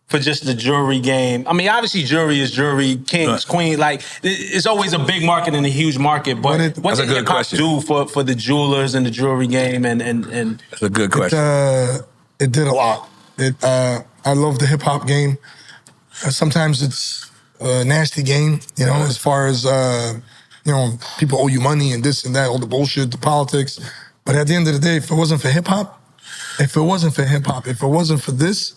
for just the jewelry game? I mean, obviously jewelry is jewelry, kings, queens. Like it's always a big market and a huge market. But what did hip hop do for the jewelers and the jewelry game? And that's a good question. It did a lot. I love the hip hop game. Sometimes it's a nasty game, as far as people owe you money and this and that, all the bullshit, the politics. But at the end of the day, if it wasn't for hip hop, if it wasn't for this,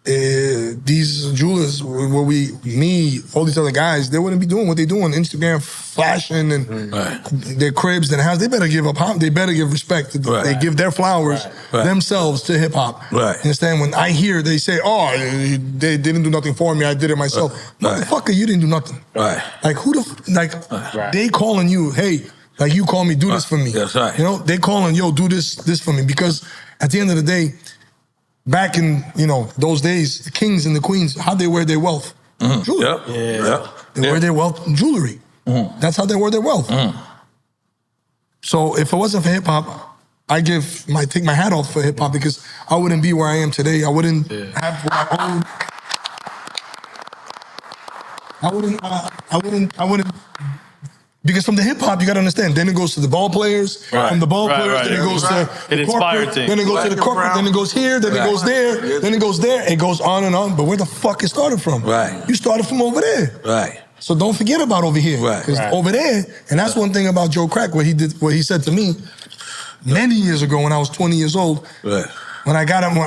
these jewelers, all these other guys, they wouldn't be doing what they do on Instagram, flashing and their cribs and houses. They better give up. They better give respect. They give their flowers themselves to hip hop. Right. Understand? When I hear they say, "Oh, they didn't do nothing for me. I did it myself." Motherfucker, you didn't do nothing. Right. Like they calling you, hey, like you call me, do this for me. That's right. They calling, yo, do this for me, because at the end of the day. Back in, those days, the kings and the queens, how'd they wear their wealth? Jewelry. They wear their wealth jewelry. That's how they wear their wealth. So if it wasn't for hip hop, take my hat off for hip hop, because I wouldn't be where I am today. I wouldn't have my own. I wouldn't. Because from the hip hop, you gotta understand. Then it goes to the ball players. From the ball players, then it goes to the corporate. Then it goes to the corporate. Then it goes here. Then it goes there. Then it goes there. It goes on and on. But where the fuck it started from? Right. You started from over there. Right. So don't forget about over here. Right. Because over there, and that's one thing about Joe Crack. What he said to me many years ago when I was 20 years old. Right. When I got him,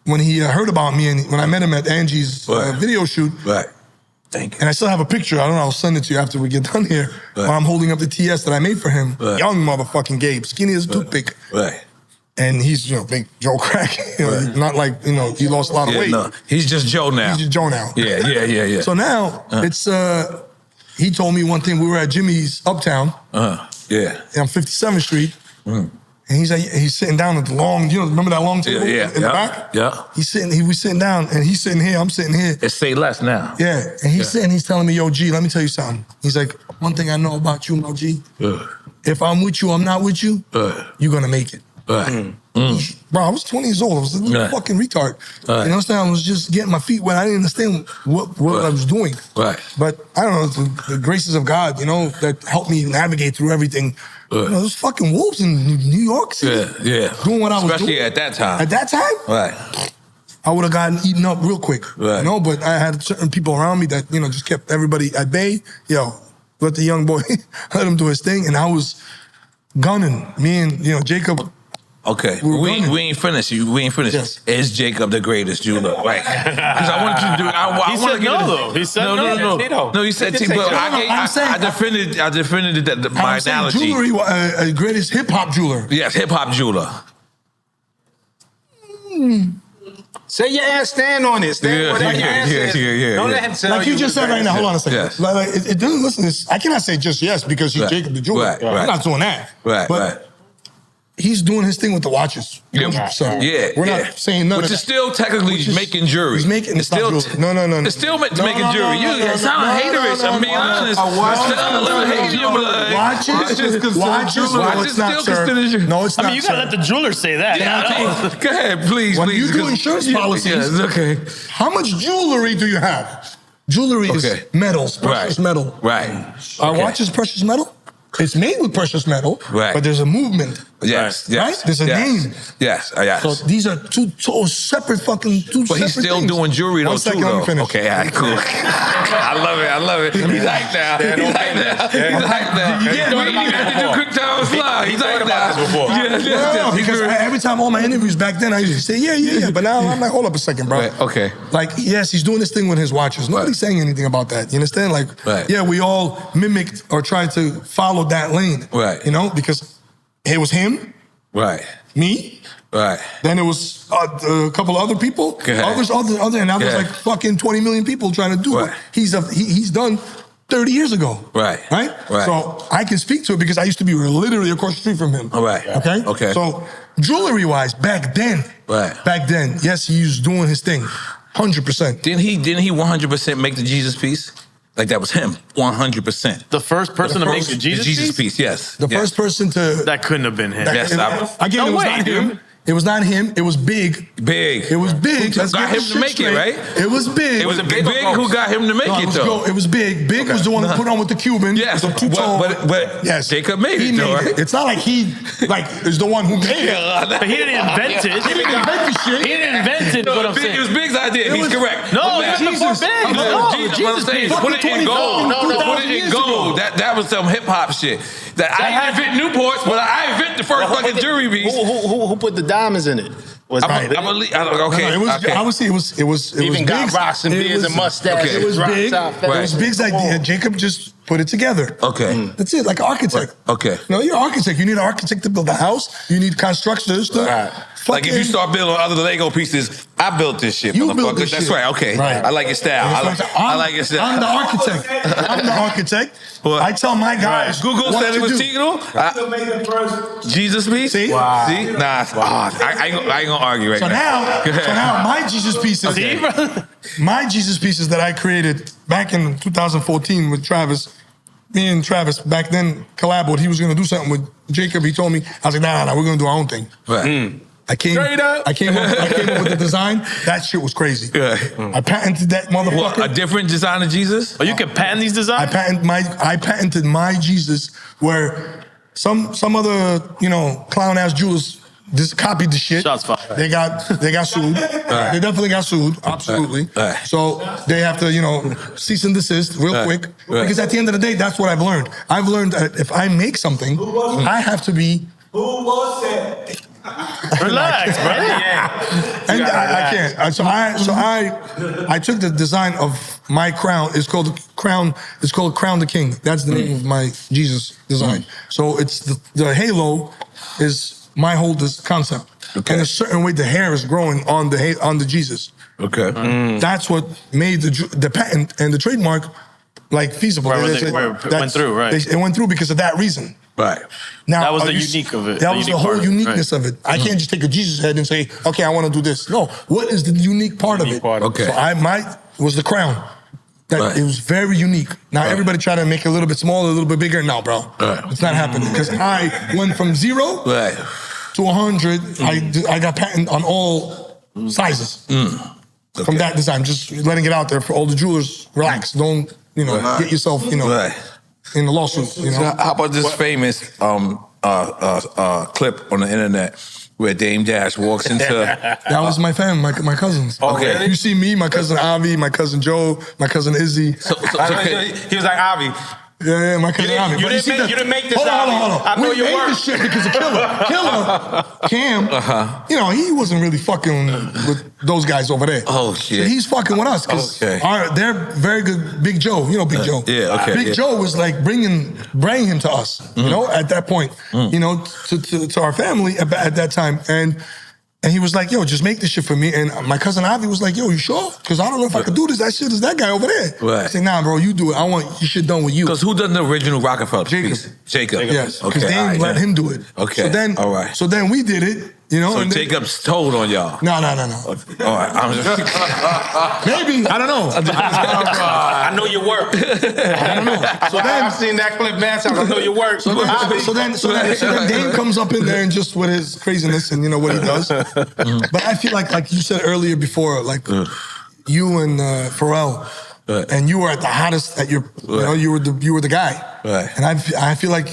when he heard about me, and when I met him at Angie's video shoot. Right. And I still have a picture. I don't know. I'll send it to you after we get done here. Where I'm holding up the TS that I made for him. Young motherfucking Gabe, skinny as a toothpick. Right. And he's, big Joe Crack. Not like, he lost a lot of weight. No. He's just Joe now. He's just Joe now. Yeah. So now it's. He told me one thing. We were at Jimmy's Uptown. On 57th Street. And he's sitting down at the long, remember that long table in the back? Yeah. He was sitting down, and he's sitting here, I'm sitting here. It's Say Less now. Yeah, and he's sitting, he's telling me, yo, G, let me tell you something. He's like, one thing I know about you, my G, if I'm with you, I'm not with you, you're gonna make it. Bro, I was 20 years old. I was a fucking retard. You understand? I was just getting my feet wet. I didn't understand what I was doing. Right. But I don't know, the graces of God, that helped me navigate through everything. Those fucking wolves in New York City. Doing what I was doing. Especially at that time. At that time? Right. I would have gotten eaten up real quick. Right. But I had certain people around me that, just kept everybody at bay. Let the young boy, let him do his thing. And I was gunning. Me and, Jacob, Okay, we ain't finished. We ain't finished. Yes. Is Jacob the greatest jeweler? Right? Because I wanted you to do. I He want said to no, though. He said no. No, he said T. But I defended my analogy. Jewelry, greatest hip hop jeweler. Yes, hip hop jeweler. Say your ass, stand on it. Stand whatever your ass is. Don't let him tell Like you just said right now. Hold on a second. Yes. Like, it doesn't listen. I cannot say just yes because he's Jacob the jeweler. Right. I'm not doing that. Right. But he's doing his thing with the watches. Yeah. 100%. We're not saying none Which of that. is still technically making jewelry. He's making it's still no. It's still making jewelry. You sound haterish. I'm being honest. Sound a little hater. Watches. No, it's not, sir. No, it's not. I mean, you gotta let the jeweler say that. Yeah, go ahead, please. When you do insurance policies, okay. How much jewelry do you have? Jewelry is metals, precious metal. Right. Our watch is precious metal. It's made with precious metal, right? But there's a movement. Yes, right? There's a name. Yes. So these are two separate fucking two. But he's still doing jewelry though too, though. Okay, all right, cool. I love it. He's hyped now. You don't even have to do quick time slide. He's hyped now. Because every time all my interviews back then, I used to say yeah. But now I'm like, hold up a second, bro. Right, okay. Like, yes, he's doing this thing with his watches. Nobody's saying anything about that. You understand? Like, yeah, we all mimicked or tried to follow that lane. Right. You know, because it was him. Right. Me. Right. Then it was a couple of other people. Others, and now there's like fucking 20 million people trying to do what he's done 30 years ago. Right. So I can speak to it because I used to be literally across the street from him. Right. Okay. So jewelry-wise, back then, yes, he was doing his thing, 100%. Didn't he 100% make the Jesus piece? Like that was him, 100%. The first person to make the Jesus piece? Yes. The first person to... That couldn't have been him. Again, it was not him. It was not him. It was Big. It was Big. Who got him to make it, right? It was Big. It was Big who got him to make it, though. It was Big. Big was the one who put on with the Cuban. Yes, the two-tone. but yes, Jacob made it, though, right? It's not like he is the one who made it. But he didn't invent it. He didn't invent the shit. He didn't invent it, what I'm saying. It was Big's idea. He's correct. No, it was before Big. Jesus piece. Put it in gold. Put it in gold. That was some hip-hop shit. That I invent Newports, but I invent the first fucking jewelry piece. Who put the diamonds in it? I believe. Okay. I would say it was even got Big's. rocks and beards and mustaches. It was Big. It was Big's idea. Jacob just put it together. Okay. That's it, like an architect. Okay. No, you're an architect. You need an architect to build a house. You need constructors to... Like if you start building other Lego pieces, I built this shit, you motherfucker. Built this That's shit. right. Okay. I like your style. I like your style. I'm the architect. I'm the architect. I tell my guys Google what said it to was do. Tino. Jesus piece. See? Wow. See? Nah. I ain't gonna argue right now. So now my Jesus pieces. My Jesus pieces that I created back in 2014 with Travis. Me and Travis back then collaborated. He was gonna do something with Jacob. He told me. I was like, nah, we're gonna do our own thing. Right. I came up with the design. That shit was crazy. I patented that motherfucker. What, a different design of Jesus? Oh, you can patent these designs? I patented my Jesus, where some other clown ass jewelers just copied the shit. Shots fired. They got sued. They definitely got sued. Absolutely. So they have to cease and desist real quick. Because at the end of the day, that's what I've learned. I've learned that if I make something, I have to be. Who was it? Relax, brother. And I can't. So I took the design of my crown. It's called Crown the King. That's the name of my Jesus design. So it's the halo is my whole concept. Okay. And a certain way the hair is growing on the Jesus. Okay. That's what made the patent and the trademark feasible. It went through, right? It went through because of that reason. Right. Now, that was the unique of it. That was the whole uniqueness of it. I can't just take a Jesus head and say, okay, I want to do this. No, what is the unique part of it? Okay. So was the crown. It was very unique. Now everybody try to make it a little bit smaller, a little bit bigger. No, bro, it's not happening because I went from 0 to 100. I got patent on all sizes from that design. Just letting it out there for all the jewelers. Relax, don't get yourself in the lawsuit. So how about this famous clip on the internet where Dame Dash walks into... That was my family, my cousins. Okay. You see me, my cousin Avi, my cousin Joe, my cousin Izzy. He was like, Avi, Yeah, my cousin Avi. You didn't make this. Hold on. I know we your made work. this shit because of Killer, Cam. You know, he wasn't really fucking with those guys over there. Oh shit. So he's fucking with us because they're very good. Big Joe, you know Big Joe. Yeah, okay. Big Joe was like bringing him to us. You know, at that point, you know, to our family at that time, and he was like, yo, just make this shit for me. And my cousin Avi was like, yo, you sure? Because I don't know if I could do this. That shit is that guy over there. Right. I said, nah, bro, you do it. I want your shit done with you. Because who done the original Rockefeller? Jacob. Yes. Because Okay. Dame let him do it. Okay. So then we did it. You know. So Jacob's told on y'all. No. All right. I'm just. Maybe. I don't know. I know your work. I don't know. So then I've seen that clip mad times. I know your work. So then Dame comes up in there and just with his craziness and you know what he does. But I feel like you said earlier before, like you and Pharrell, and you were at the hottest at your, you know, you were the guy. Right. And I feel like,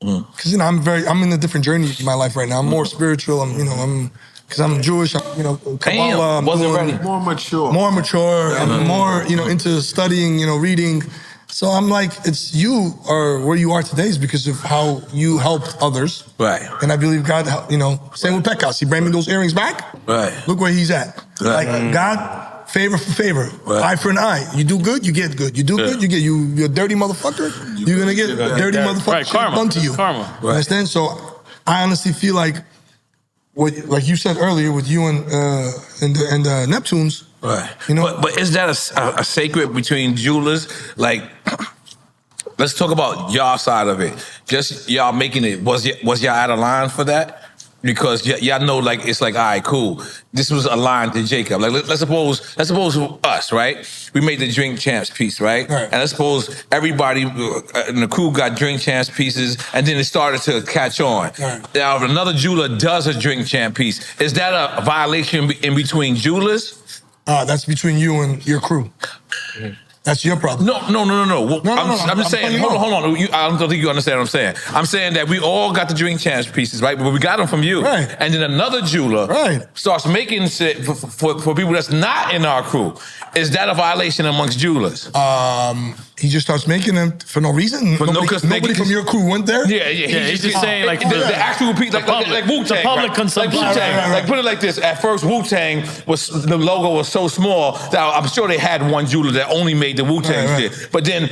because you know I'm in a different journey in my life right now. I'm more spiritual. Because I'm Jewish. You know, Kabbalah. Wasn't ready. More mature. I'm more into studying. Reading. So I'm like, it's you are where you are today is because of how you helped others. Right. And I believe God, same with Pekkas. He brought me those earrings back. Right. Look where he's at. Right. Like God, favor for favor. Right. Eye for an eye. You do good, you get good. You do good, you get you're a dirty motherfucker. You're gonna get dirty motherfucker shit done to you. Karma. You understand? So I honestly feel like like you said earlier with you and the Neptunes. Right. You know, but is that a sacred between jewelers? Like, let's talk about y'all side of it. Just y'all making it. Was y'all out of line for that? Because y'all know, like, it's like, all right, cool. This was a line to Jacob. Like, let's suppose us, right? We made the Drink Champs piece, right? And let's suppose everybody in the crew got Drink Champs pieces, and then it started to catch on. Now, if another jeweler does a Drink Champ piece, is that a violation in between jewelers? That's between you and your crew. That's your problem. No. I'm just saying, hold on. I don't think you understand what I'm saying. I'm saying that we all got the Drink Champs pieces, right? But we got them from you. Right. And then another jeweler starts making shit for people that's not in our crew. Is that a violation amongst jewelers? He just starts making them for no reason. Nobody from your crew went there? Yeah. He's just saying, like, the actual piece, like Wu-Tang. The public consumption. Like Wu-Tang. Like, put it like this. At first, Wu-Tang, the logo was so small that I'm sure they had one jeweler that only made the Wu-Tang shit. But then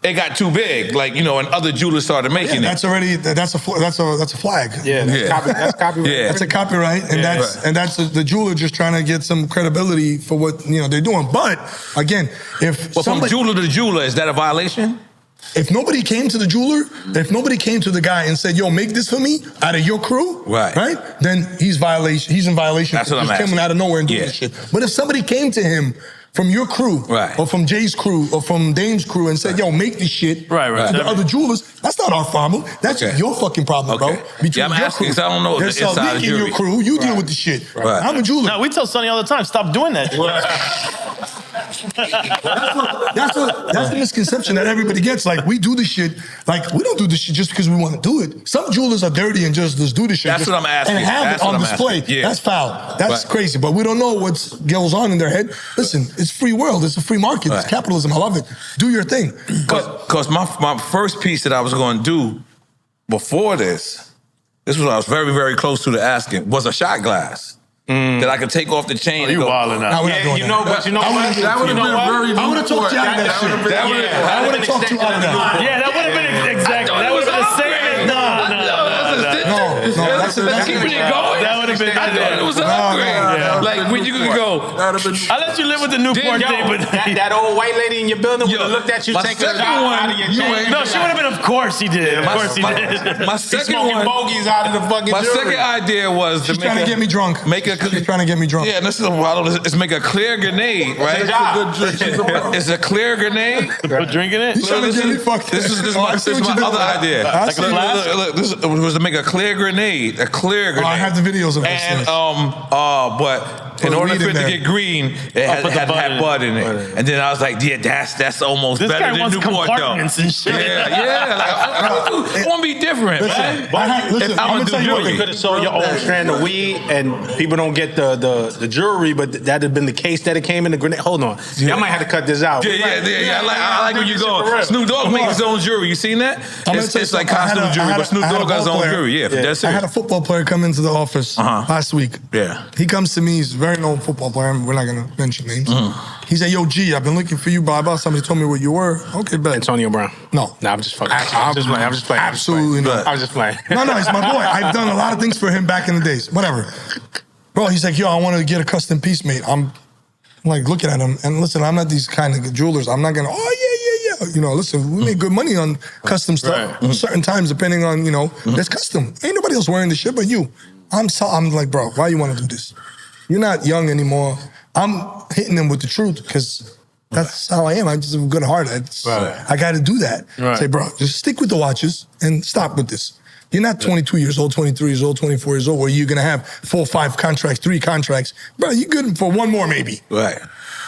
it got too big, like, and other jewelers started making it. That's already that's a flag. Yeah, that's copyright. Yeah. That's a copyright, and that's the jeweler just trying to get some credibility for what they're doing. But again, from jeweler to jeweler, is that a violation? If nobody came to the jeweler, if nobody came to the guy and said, "Yo, make this for me out of your crew," right? Then he's in violation. That's what I'm asking. Coming out of nowhere and doing this shit. But if somebody came to him from your crew, or from Jay's crew, or from Dame's crew, and said, "Yo, make this shit," to the other jewelers, that's not our problem. That's your fucking problem, bro. Between I'm your asking crew. because I don't know There's the inside of in your jewelry. crew. You deal with the shit. I'm a jeweler. No, we tell Sonny all the time, stop doing that. That's the misconception that everybody gets. Like, we do this shit. Like, we don't do this shit just because we want to do it. Some jewelers are dirty and just do this shit. That's what I'm asking. And have it on display. That's foul. That's crazy. But we don't know what goes on in their head. Listen, it's free world. It's a free market. It's capitalism. I love it. Do your thing. Because my first piece that I was going to do before this was what I was very, very close to asking, was a shot glass. That I could take off the chain and go. Wilding out. But you know what? That would have been very. I would have talked you out of that shit. I would have talked you out of that. Yeah, that would have been exactly. That would have been a segment. No. That's keeping it going. That would have been. I thought it was an upgrade. Like, when you could go. I let you live with the Newport thing, but that old white lady in your building would have looked at you taking a shot out of your chain. no, she would have been. Of course he did. Of course he did. My second Smoking bogeys out of the fucking My jewelry. second idea was to She's trying to get me drunk. She's trying to get me drunk. Yeah, this is a problem. Is make a clear grenade, right? It's a clear grenade. Put drink in it. He's trying to get me fucked. This is my other idea. Like a flask? Look, this was to make a clear grenade. A clear grenade. I have the videos of that. And but in order for it to get green, it had to have bud in it. And then I was like, yeah, that's almost This better guy than wants Newport though. compartments and shit. Yeah. Like, I want to be different, man. Listen, I'm gonna tell you what, You could have sold your own strand of weed, and people don't get the jewelry, but that'd have been the case that it came in the grenade. Hold on, y'all might have to cut this out. Yeah. I like where you going. Snoop Dogg makes his own jewelry. You seen that? It's like costume jewelry, but Snoop Dogg got his own jewelry. Yeah, that's it. I had a football player come into the office last week. Yeah. He comes to me. He's a very known football player. We're not gonna mention names. He said, "Yo, G, I've been looking for you. Blah blah. Somebody told me what you were. Okay, bet. Antonio Brown. No, I'm just fucking. I'm just playing. Absolutely not. I was just playing. No, he's my boy. I've done a lot of things for him back in the days. Whatever. Bro, he's like, yo, I want to get a custom piece made. I'm like looking at him, and listen, I'm not these kind of jewelers. I'm not gonna, yeah. You know, listen, we make good money on custom stuff. Certain times, depending on, it's custom. Ain't nobody else wearing this shit but you. I'm like, bro, why you want to do this? You're not young anymore. I'm hitting them with the truth because that's how I am. I just have a good heart. I got to do that. Say, bro, just stick with the watches and stop with this. You're not 22 years old, 23 years old, 24 years old, where you're going to have 4, 5 contracts, 3 contracts. Bro, you're good for 1 more maybe. Right.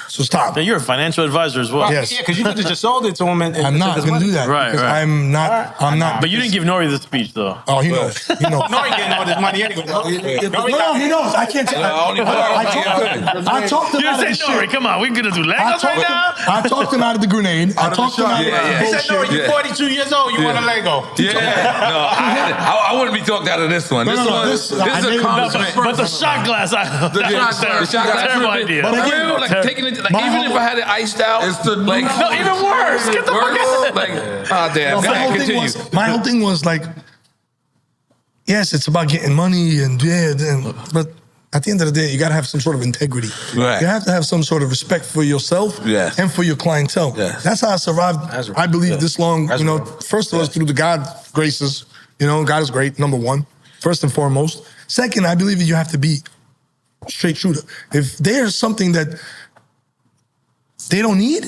So stop. Now you're a financial advisor as well. Yes. Yeah, because you could have just sold it to him. And I'm not going to do that. Right. I'm not. But you didn't give N.O.R.E. the speech, though. Oh, he knows. He knows. No, he getting all this money anyway. No, he knows. I can't tell. I talked him out of the shit. N.O.R.E., come on, we're going to do Legos right now? I talked him out of the grenade. I talked him out of the He said, no, you're 42 years old. You want a Lego. Yeah. No, I wouldn't be talked out of this one. This is a compliment. But the shot glass, The shot glass. terrible idea. But again, like taking it, like even if I had it iced out, it's the like no, even worse. Get the fuck out. Like, damn. Continue. My whole thing was like, yes, it's about getting money but at the end of the day, you got to have some sort of integrity. Right. You have to have some sort of respect for yourself and for your clientele. Yes. That's how I survived, I believe, this long. First of all, through the God graces. God is great, number one, first and foremost. Second, I believe that you have to be a straight shooter. If there's something that they don't need,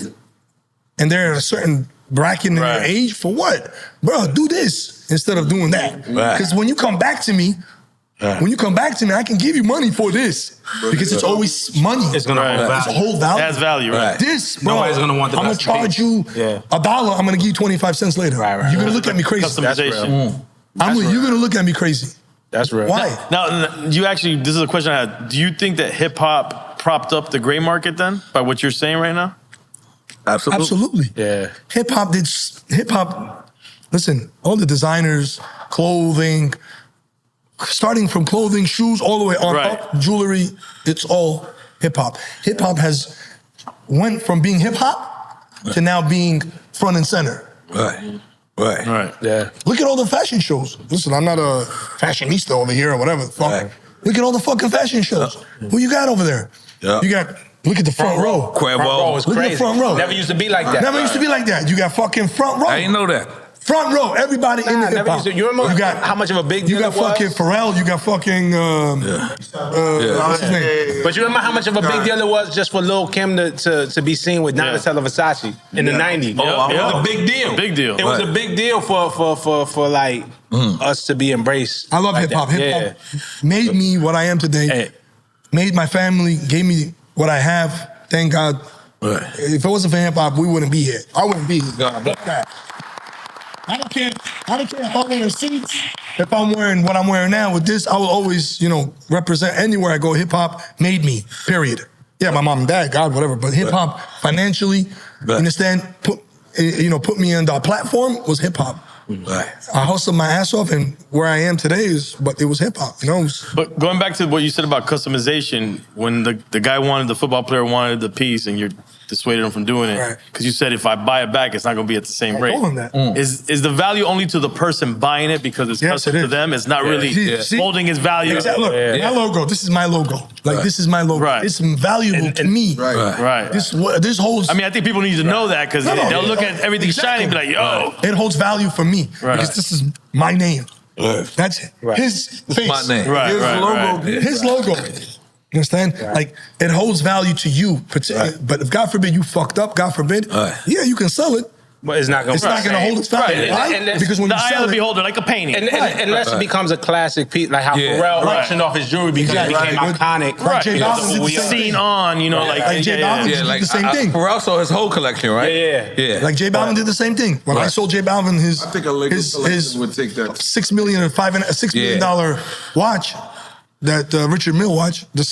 and they're at a certain bracket in their age, for what? Bro, do this instead of doing that. Because when you come back to me, I can give you money for this. Because it's always money. It's going to hold value. It has value, right? This, bro, nobody's going to want the I'm going to charge you $1. I'm going to give you 25 cents later. You're going to look at me crazy. Customization. You're going to look at me crazy. That's real. Why? Now, this is a question I had. Do you think that hip-hop propped up the gray market then, by what you're saying right now? Absolutely. Yeah. Hip-hop, listen, all the designers, clothing, starting from clothing, shoes, all the way on up, jewelry, it's all hip-hop. Hip-hop has went from being hip-hop to now being front and center. Right. Yeah. Look at all the fashion shows. Listen, I'm not a fashionista over here or whatever the fuck. Right. Look at all the fucking fashion shows. Who you got over there? You got, look at the front row. Quavo. Front row is Look crazy. at the front row. Never used to be like that. Never used to be like that. You got fucking front row. I didn't know that. Front row, everybody in the hip hop. You remember how much of a big deal You got it was? fucking Pharrell, you got fucking, what's his name? But you remember how much of a big deal it was just for Lil' Kim to be seen with Donatella Versace in the 90s? It was a big deal. Big deal. It was a big deal for like us to be embraced. I love like hip hop. that. Hip hop made me what I am today. Made my family, gave me what I have. Thank God. If it wasn't for hip hop, we wouldn't be here. I wouldn't be here. I don't care if I'm wearing suits. If I'm wearing what I'm wearing now with this, I will always, represent anywhere I go. Hip hop made me, period. Yeah, my mom and dad, God, whatever. But hip hop financially, you understand, put me on the platform was hip hop. I hustled my ass off, and where I am today it was hip hop. But going back to what you said about customization, when the guy the football player wanted the piece, and you're dissuaded him from doing it because you said if I buy it back, it's not going to be at the same rate. Is the value only to the person buying it because it's custom to them? It's not really holding its value. Exactly. Look, my logo. This is my logo. This is my logo. It's valuable to me. Right. This holds. I mean, I think people need to know that because they'll look at everything shiny and be like, "Yo, it holds value for me because this is my name." That's it. His face. My name. His logo. His logo. You understand? Like, it holds value to you. But if God forbid you fucked up, God forbid, you can sell it. But it's not going to hold its value, right? Because when the you eye sell of the it, beholder, like a painting. Unless it becomes a classic piece, like how Pharrell auctioned off his jewelry because it became iconic. Like J Balvin did the same Seen thing. on, you know, like J Balvin did the same thing. Pharrell sold his whole collection, right? Yeah. Like J Balvin did the same thing. When I sold J Balvin his would take that $6 million or $6 million watch, that Richard Mille watch, the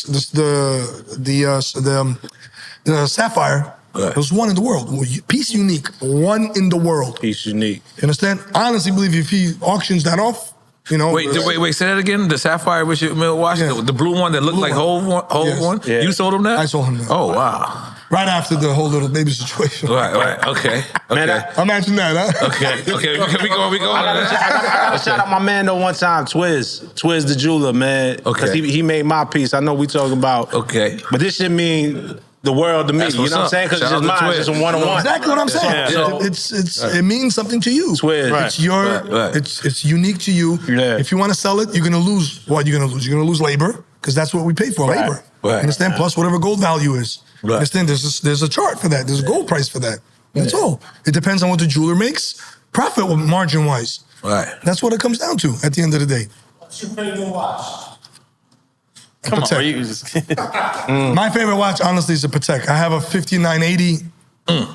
Sapphire. It was one in the world. Piece unique. One in the world. Piece unique. You understand? I honestly believe if he auctions that off, you know. Wait, say that again? The Sapphire Richard Mille watch? The blue one that looked like Hove one? Yeah. You sold him that? I sold him that. Oh, wow. Right after the whole little baby situation. Right, okay. Man, imagine that, huh? Okay, we going. I gotta shout out my man though one time, Twiz the jeweler, man. Because he made my piece. I know we talking about. Okay. But this should mean the world to me. You know what I'm saying? Because it's just mine. It's just a one-on-one. Exactly what I'm saying. So, it means something to you. Twiz. It's your. It's unique to you. Yeah. If you want to sell it, you're gonna lose. What you're gonna lose? You're gonna lose labor because that's what we pay for, labor. Right. Understand? Plus whatever gold value is. Right. Understand? There's a chart for that. There's a gold price for that. That's all. It depends on what the jeweler makes, profit margin wise. Right. That's what it comes down to at the end of the day. What's your favorite watch? Come on, you just... My favorite watch, honestly, is a Patek. I have a 5980.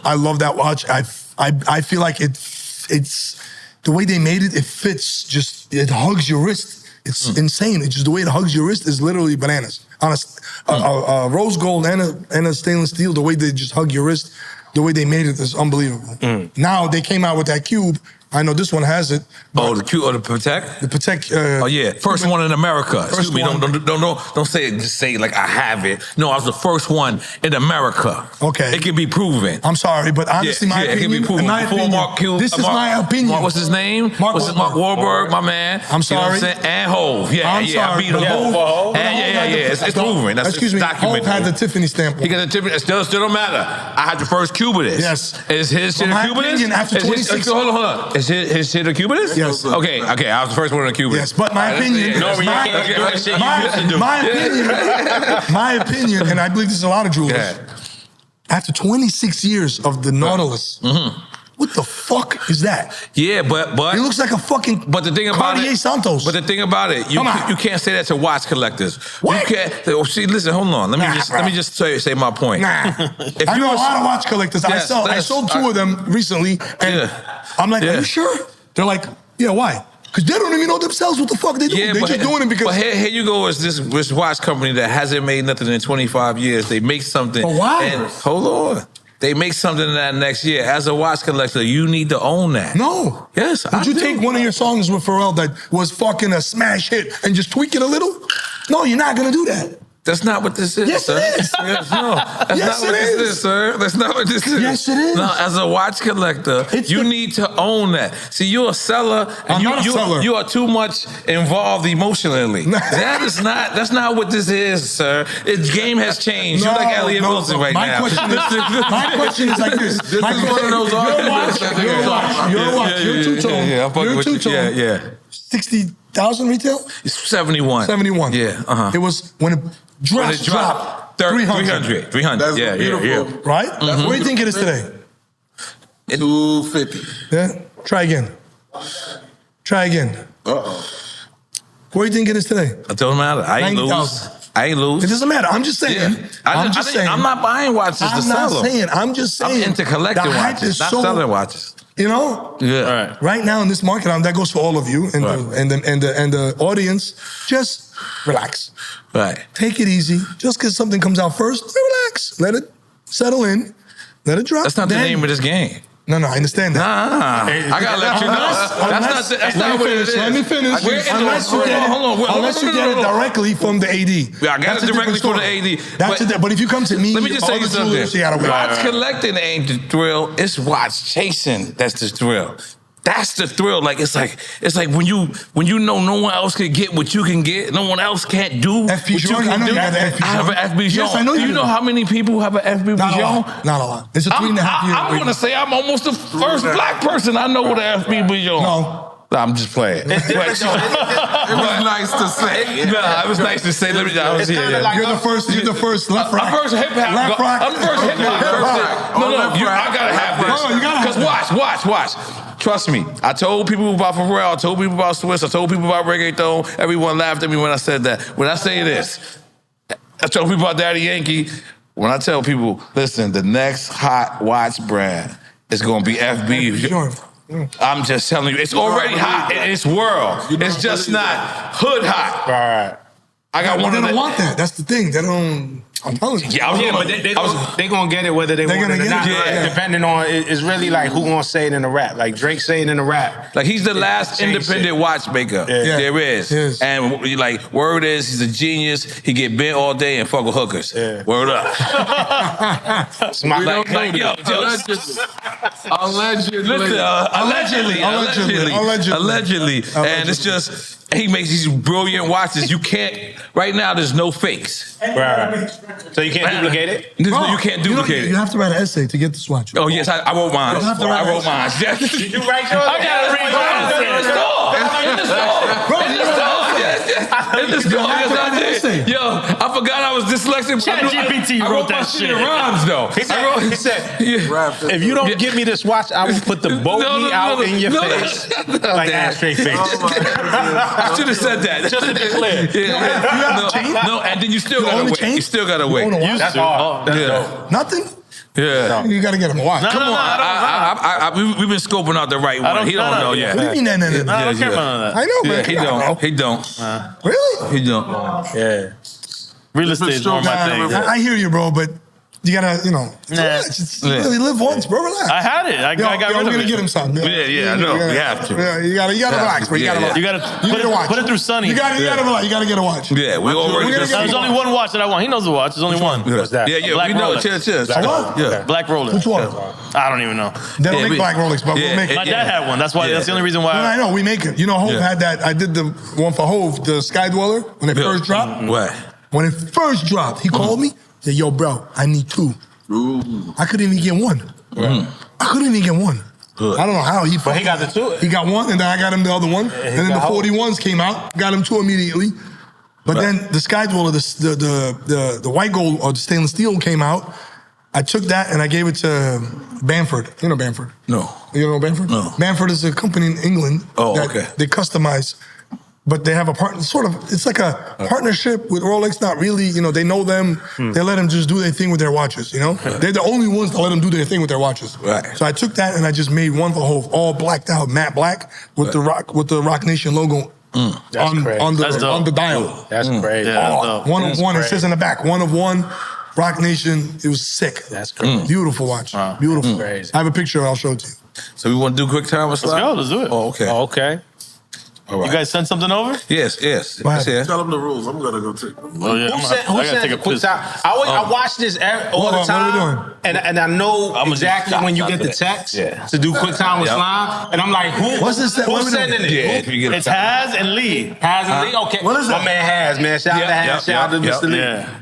I love that watch. I feel like it's the way they made it. It fits. Just it hugs your wrist. It's insane. It's just the way it hugs your wrist is literally bananas. Honest, a rose gold and a stainless steel. The way they just hug your wrist, the way they made it is unbelievable. Now they came out with that cube. I know this one has it. Oh, the cube or the Patek? The Patek. Oh yeah, first one in America. First Excuse me, one. don't say it. Just say like I have it. No, I was the first one in America. Okay, it can be proven. I'm sorry, but honestly, my opinion. It can be proven. My Before opinion. Mark Cube, This is my opinion. What's his name? Mark Wahlberg, my man. I'm sorry. You know what I'm saying? And Hove. Yeah, I'm sorry, I beat him. but It's proven. That's excuse me. documented. Hove had the Tiffany stamp. He got the Tiffany. Still don't matter. I had the first cube of this. Yes. Is his shit a my cube of this? opinion, after 26 Hold on. Is his shit a cube of this? Yes. Okay. I was the first one in Cuba. Yes, but my opinion. My opinion, and I believe this is a lot of jewelers. After 26 years of the Nautilus, what the fuck is that? Yeah, but it looks like a fucking. But the thing about Cartier Santos. But the thing about it, you can't say that to watch collectors. What? You can't. See, listen, hold on. Let me just say my point. Nah. I know a lot of watch collectors. Yes, I sold two of them recently, and I'm like, are you sure? They're like, yeah, why? Because they don't even know themselves what the fuck they do. Yeah, they're just doing it because. But here you go, is this watch company that hasn't made nothing in 25 years. They make something. But why? And hold on. They make something in that next year. As a watch collector, you need to own that. No. Yes. Would you take one of your songs with Pharrell that was fucking a smash hit and just tweak it a little? No, you're not gonna do that. That's not what this is, yes, sir. It is. Yes, no, that's not what this is, sir. That's not what this is. Yes, it is. No, as a watch collector, you need to own that. See, you're a seller, and I'm not a seller. You are too much involved emotionally. That's not what this is, sir. The game has changed. You're like Elliot Wilson right now. My question is like this. My question is your watch. You're two-tone. You're two-tone. Yeah. 60,000 retail? 71. 71. Yeah. It was when it dropped 300. 300. That's beautiful. Yeah. Right? What do you think it is today? 250. Yeah? Try again. Uh-oh. What do you think it is today? It don't matter. I ain't lose. It doesn't matter. I'm just saying. Yeah. I'm not buying watches to sell them. I'm just saying. I'm into collecting watches, not selling watches. You know? Yeah. Right now in this market, that goes for all of you and the audience. Just relax. Right. Take it easy. Just because something comes out first, relax. Let it settle in. Let it drop. That's not the name of this game. No, I understand that. I gotta let you know. That's not what it is. Let me finish. Unless you get it directly from the AD. Yeah, I got it directly from the AD. But if you come to me, let me just say something. Watch collecting ain't the thrill. It's watch chasing. That's the thrill. That's the thrill. It's like when you know no one else can get what you can get. No one else can't do what you can do. You have an FB I have an FB Jean. Yes, I know you know how many people have an FB Jean? Not a lot. It's a 3.5 year. I'm going to say I'm almost the first black person I know with an FB Jean. No. I'm just playing. It's different, though. It was nice to say. Nah, it was nice to say. Let me. I was It's here. kinda like- You're the first left rock. I'm first hip hop. Left rock. I'm first hip hop. No, I gotta have this. Oh, you gotta have Because watch. Trust me. I told people about Pharrell. I told people about Swiss. I told people about reggaeton. Everyone laughed at me when I said that. When I say this, I told people about Daddy Yankee. When I tell people, listen, the next hot watch brand is gonna be FB. Sure. I'm just telling you, it's already hot in this world. It's just not hood hot. Right. I got But one they of don't the. want that. That's the thing. They don't. I'm telling you. Yeah, but they gonna get it whether they want gonna it or get not. it, Like, yeah. depending on, it's really like who gonna say it in the rap. Like Drake saying in the rap. Like he's the last Change independent shit. watchmaker Yeah. there is. Yes. And like word is he's a genius. He get bent all day and fuck with hookers. Yeah. Word up. Smart. like yo, Allegedly. listen, allegedly. And it's just he makes these brilliant watches. You can't right now. There's no fakes. Right. So you can't duplicate it? You can't duplicate You it. have to write an essay to get this watch. Oh yes, I wrote mine. You don't have to write I wrote mine. Did you write yours? I gotta read in the store. In the store. In the store. Yes. In the store. Yes, I did. Yo, I forgot I was dyslexic. ChatGPT I wrote that my shit. in rhymes though. He said, Yeah. if you don't give me this watch, I will put the bogey out in your face. Like ashtray face. I should have said that. Just to be clear. Yeah. No, and then you still gotta only wait. chain? You still gotta wait. You own a watch? That's hard. That's dope. Nothing? Yeah. You got to get him a watch. No, Come no, on. I don't. We've been scoping out the right one. He don't know yet. What do you mean that? I don't care about I know, Yeah, man. he Come on, don't. He don't. bro. Really? He don't. Yeah. Real estate is one of my things. I hear you, bro, but you gotta, Nah. just really live once, bro. Relax. I had it. I got we're rid of gonna it. get him something. Yeah, I know. We have to. Yeah, you gotta relax, bro. You Yeah, gotta yeah. relax. You gotta You put need a watch. put it through Sunny. You gotta relax. You gotta get a watch. Yeah, we already We're just. gonna There's only one watch that I want. He knows the watch. There's only one. What's that? Yeah, Black we know. Rolex. Cheers. What? Yeah. Black Rolex. Which one? I don't even know. They don't Yeah, make black Rolex, but yeah, we'll make it. My dad had one. That's why. Yeah. That's the only reason why. No, I know, we make it. You know, Hove had that. I did the one for Hove, the Sky Dweller, when it first dropped. What? When it first dropped, he called me, said, yo, bro, I need two. I couldn't even get one. I couldn't even get one. I don't know how he. But he got the two. He got one, and then I got him the other one, and then the got 41s came out, got him two immediately. But then the Sky Dweller, the white gold or the stainless steel came out. I took that and I gave it to Bamford. You know Bamford? No. You know Bamford? No. Bamford is a company in England. Oh, that okay. They customize, but they have a partner. Sort of, it's like a partnership with Rolex. Not really. You know, they know them. They let them just do their thing with their watches. You know, they're the only ones that let them do their thing with their watches. Right. So I took that and I just made one for Hove, all blacked out, matte black with the Rock Nation logo on crazy. That's dope. the dial. That's crazy. Yeah, that's dope. One of one. It says in the back, one of one. Rock Nation. It was sick. That's crazy. Beautiful watch. Beautiful. Crazy. I have a picture. I'll show it to you. So we want to do quick time or Let's go. Let's do it. Oh, okay. Oh, okay. All right. You guys send something over? Yes. Go ahead. It's here. Tell them the rules. I'm gonna go take them. Oh yeah. Who said take a quick piss. time? I watch this all Hold the on, time. what are we doing? And I know I'ma exactly just when you stop get the it. text Yeah. to do quick time with Yep. Slime. And I'm like, What's this? What are who's we doing? sending it? Yeah, Who? if you get It's Haz and Lee. Haz and Lee? Okay. What is My that? man Haz, man. Shout out to Haz. Shout out to Mr. Lee. Yeah.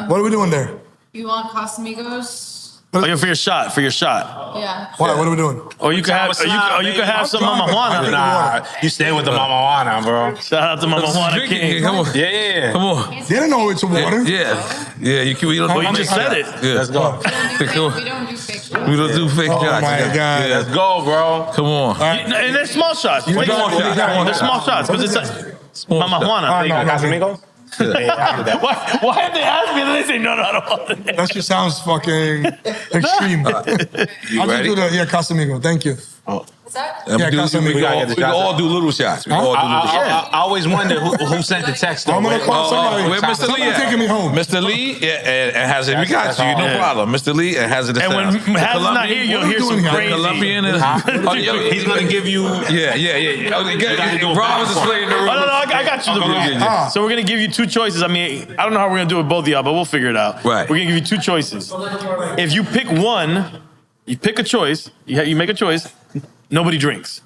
What are we doing there? You want Casamigos? Oh, yeah, for your shot. For your shot. Yeah. What are we doing? Or you could have. Or you could have some Mama Juana. Nah, you stay with the Mama Juana, bro. Shout out to Mama Juana Drink it. King. Come on. Yeah. Come on. They don't know it's a water. Yeah. You can. We don't. Well, you just said it. Yeah. Let's go. We don't do fake shots. We don't do fake Oh shots. my God. Yeah. Let's go, bro. Come on. And they're small shots. Small shots. They're small shots because it's like Mama Juana. No, Casamigos? Why have they asked me? And they say no, I don't want it. that just sounds fucking extreme. You I'll just ready? do the Casamigo. Thank you. What's that? We Yeah, Casamigos. can all do little shots. We can all do little shots. I always wonder who sent the text. I'm gonna call somebody. Where Mr. Lee Somebody at? taking me home. Mr. Lee and has it. We got you. No Yeah. problem. Mr. Lee and has it. And when Haz is not here, you'll hear some crazy. Colombian and He's gonna give you. Yeah. Rob is explaining the Oh, rules. no, I got you the rules. So we're gonna give you two choices. I mean, I don't know how we're gonna do it with both of y'all, but we'll figure it out. Right. We're gonna give you two choices. If you pick one, you pick a choice. You make a choice. Nobody drinks.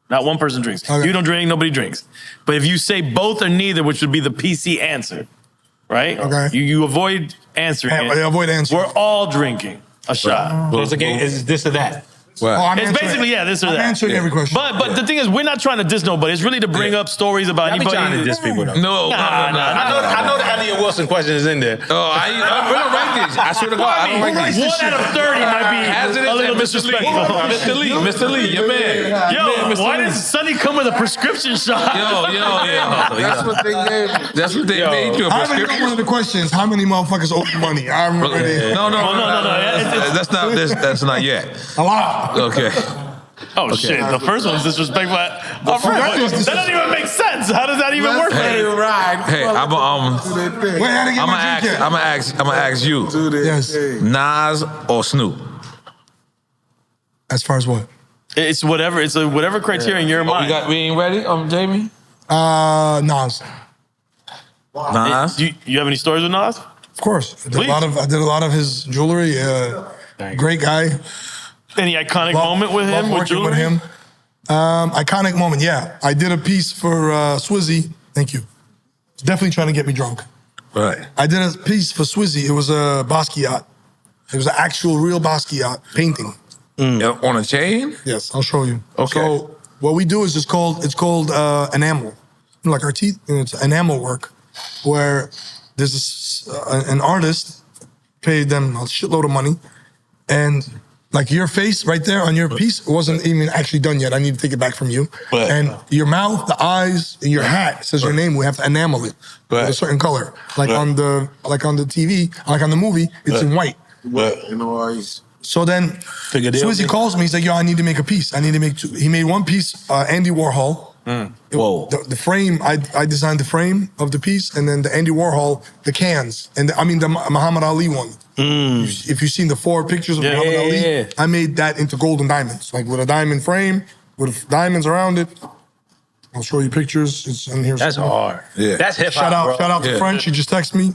Not one person drinks. Okay. You don't drink. Nobody drinks. But if you say both or neither, which would be the PC answer, right? Okay. You avoid answering. Yeah, it. avoid answering. We're all drinking a shot. It's a game. Is this or that? It's basically this or that. I'm answering every question. But the thing is, we're not trying to diss nobody. It's really to bring up stories about I be anybody. trying to diss people though. No, I know the Elliot Wilson question is in there. Oh, I don't write these. I swear to God, I don't write these. 1 out of 30 might be a little disrespectful. Mr. Lee, your man. Yo, why does Sonny come with a prescription shot? Yo. That's what they gave me. That's what they made you a I already prescription. know one of the questions. How many motherfuckers owe you money? I remember it. No. That's not yet. A lot. Okay. Oh shit! The first one's disrespectful. That doesn't even make sense. How does that even work? Hey, I'm gonna ask you. Yes. Nas or Snoop? As far as what? It's whatever. It's whatever criteria in your mind. We ain't ready, Jamie? Nas. Nas. You have any stories with Nas? Of course. I did a lot of his jewelry. Great guy. Any iconic moment with him? Working with him. Iconic moment, yeah. I did a piece for Swizzy. Thank you. Definitely trying to get me drunk. Right. I did a piece for Swizzy. It was a Basquiat. It was an actual real Basquiat painting. On a chain? Yes, I'll show you. Okay. So what we do is it's called enamel. Like our teeth, it's enamel work, where there's an artist paid them a shitload of money, and like your face right there on your piece wasn't even actually done yet. I need to take it back from you. And your mouth, the eyes, and your hat says your name. We have to enamel it with a certain color. Like on the TV, like on the movie, it's in white. N.O.R.E. So then Swizzy calls me. He's like, yo, I need to make a piece. I need to make two. He made one piece, Andy Warhol. Whoa. The frame, I designed the frame of the piece, and then the Andy Warhol, the cans, and the Muhammad Ali one. If you've seen the 4 pictures of Muhammad Ali, I made that into gold and diamonds, like with a diamond frame, with diamonds around it. I'll show you pictures. It's in here. That's hard. Yeah. That's hip hop. Shout out to French. She just texted me.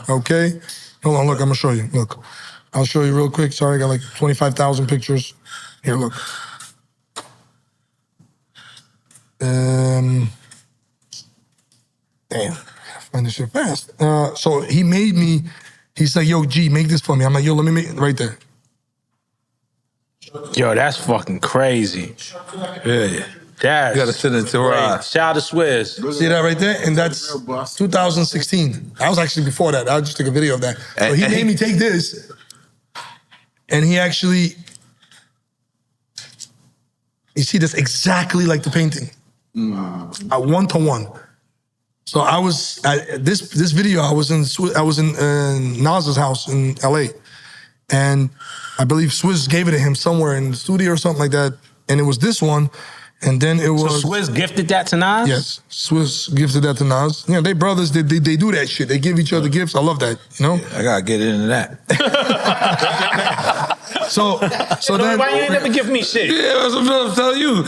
Okay. Hold on, look, I'm gonna show you. Look. I'll show you real quick. Sorry, I got like 25,000 pictures. Here, look. Damn. I find this shit fast. So he made me, he's like, yo, G, make this for me. I'm like, yo, let me make it right there. Yo, that's fucking crazy. Yeah. You gotta send it to Rob. Shout out to Swizz. See that right there? And that's 2016. I was actually before that. I just took a video of that. So he made me take this, and he actually, you see, that's exactly like the painting. 1-to-1. So I was this video. I was in Nas's house in LA, and I believe Swizz gave it to him somewhere in the studio or something like that. And it was this one, and then it was. So Swizz gifted that to Nas? Yes, Swizz gifted that to Nas. You know, they brothers. They do that shit. They give each other gifts. I love that. You know. Yeah, I gotta get into that. So then, why you ain't never give me shit? Yeah, that's what I'm telling you.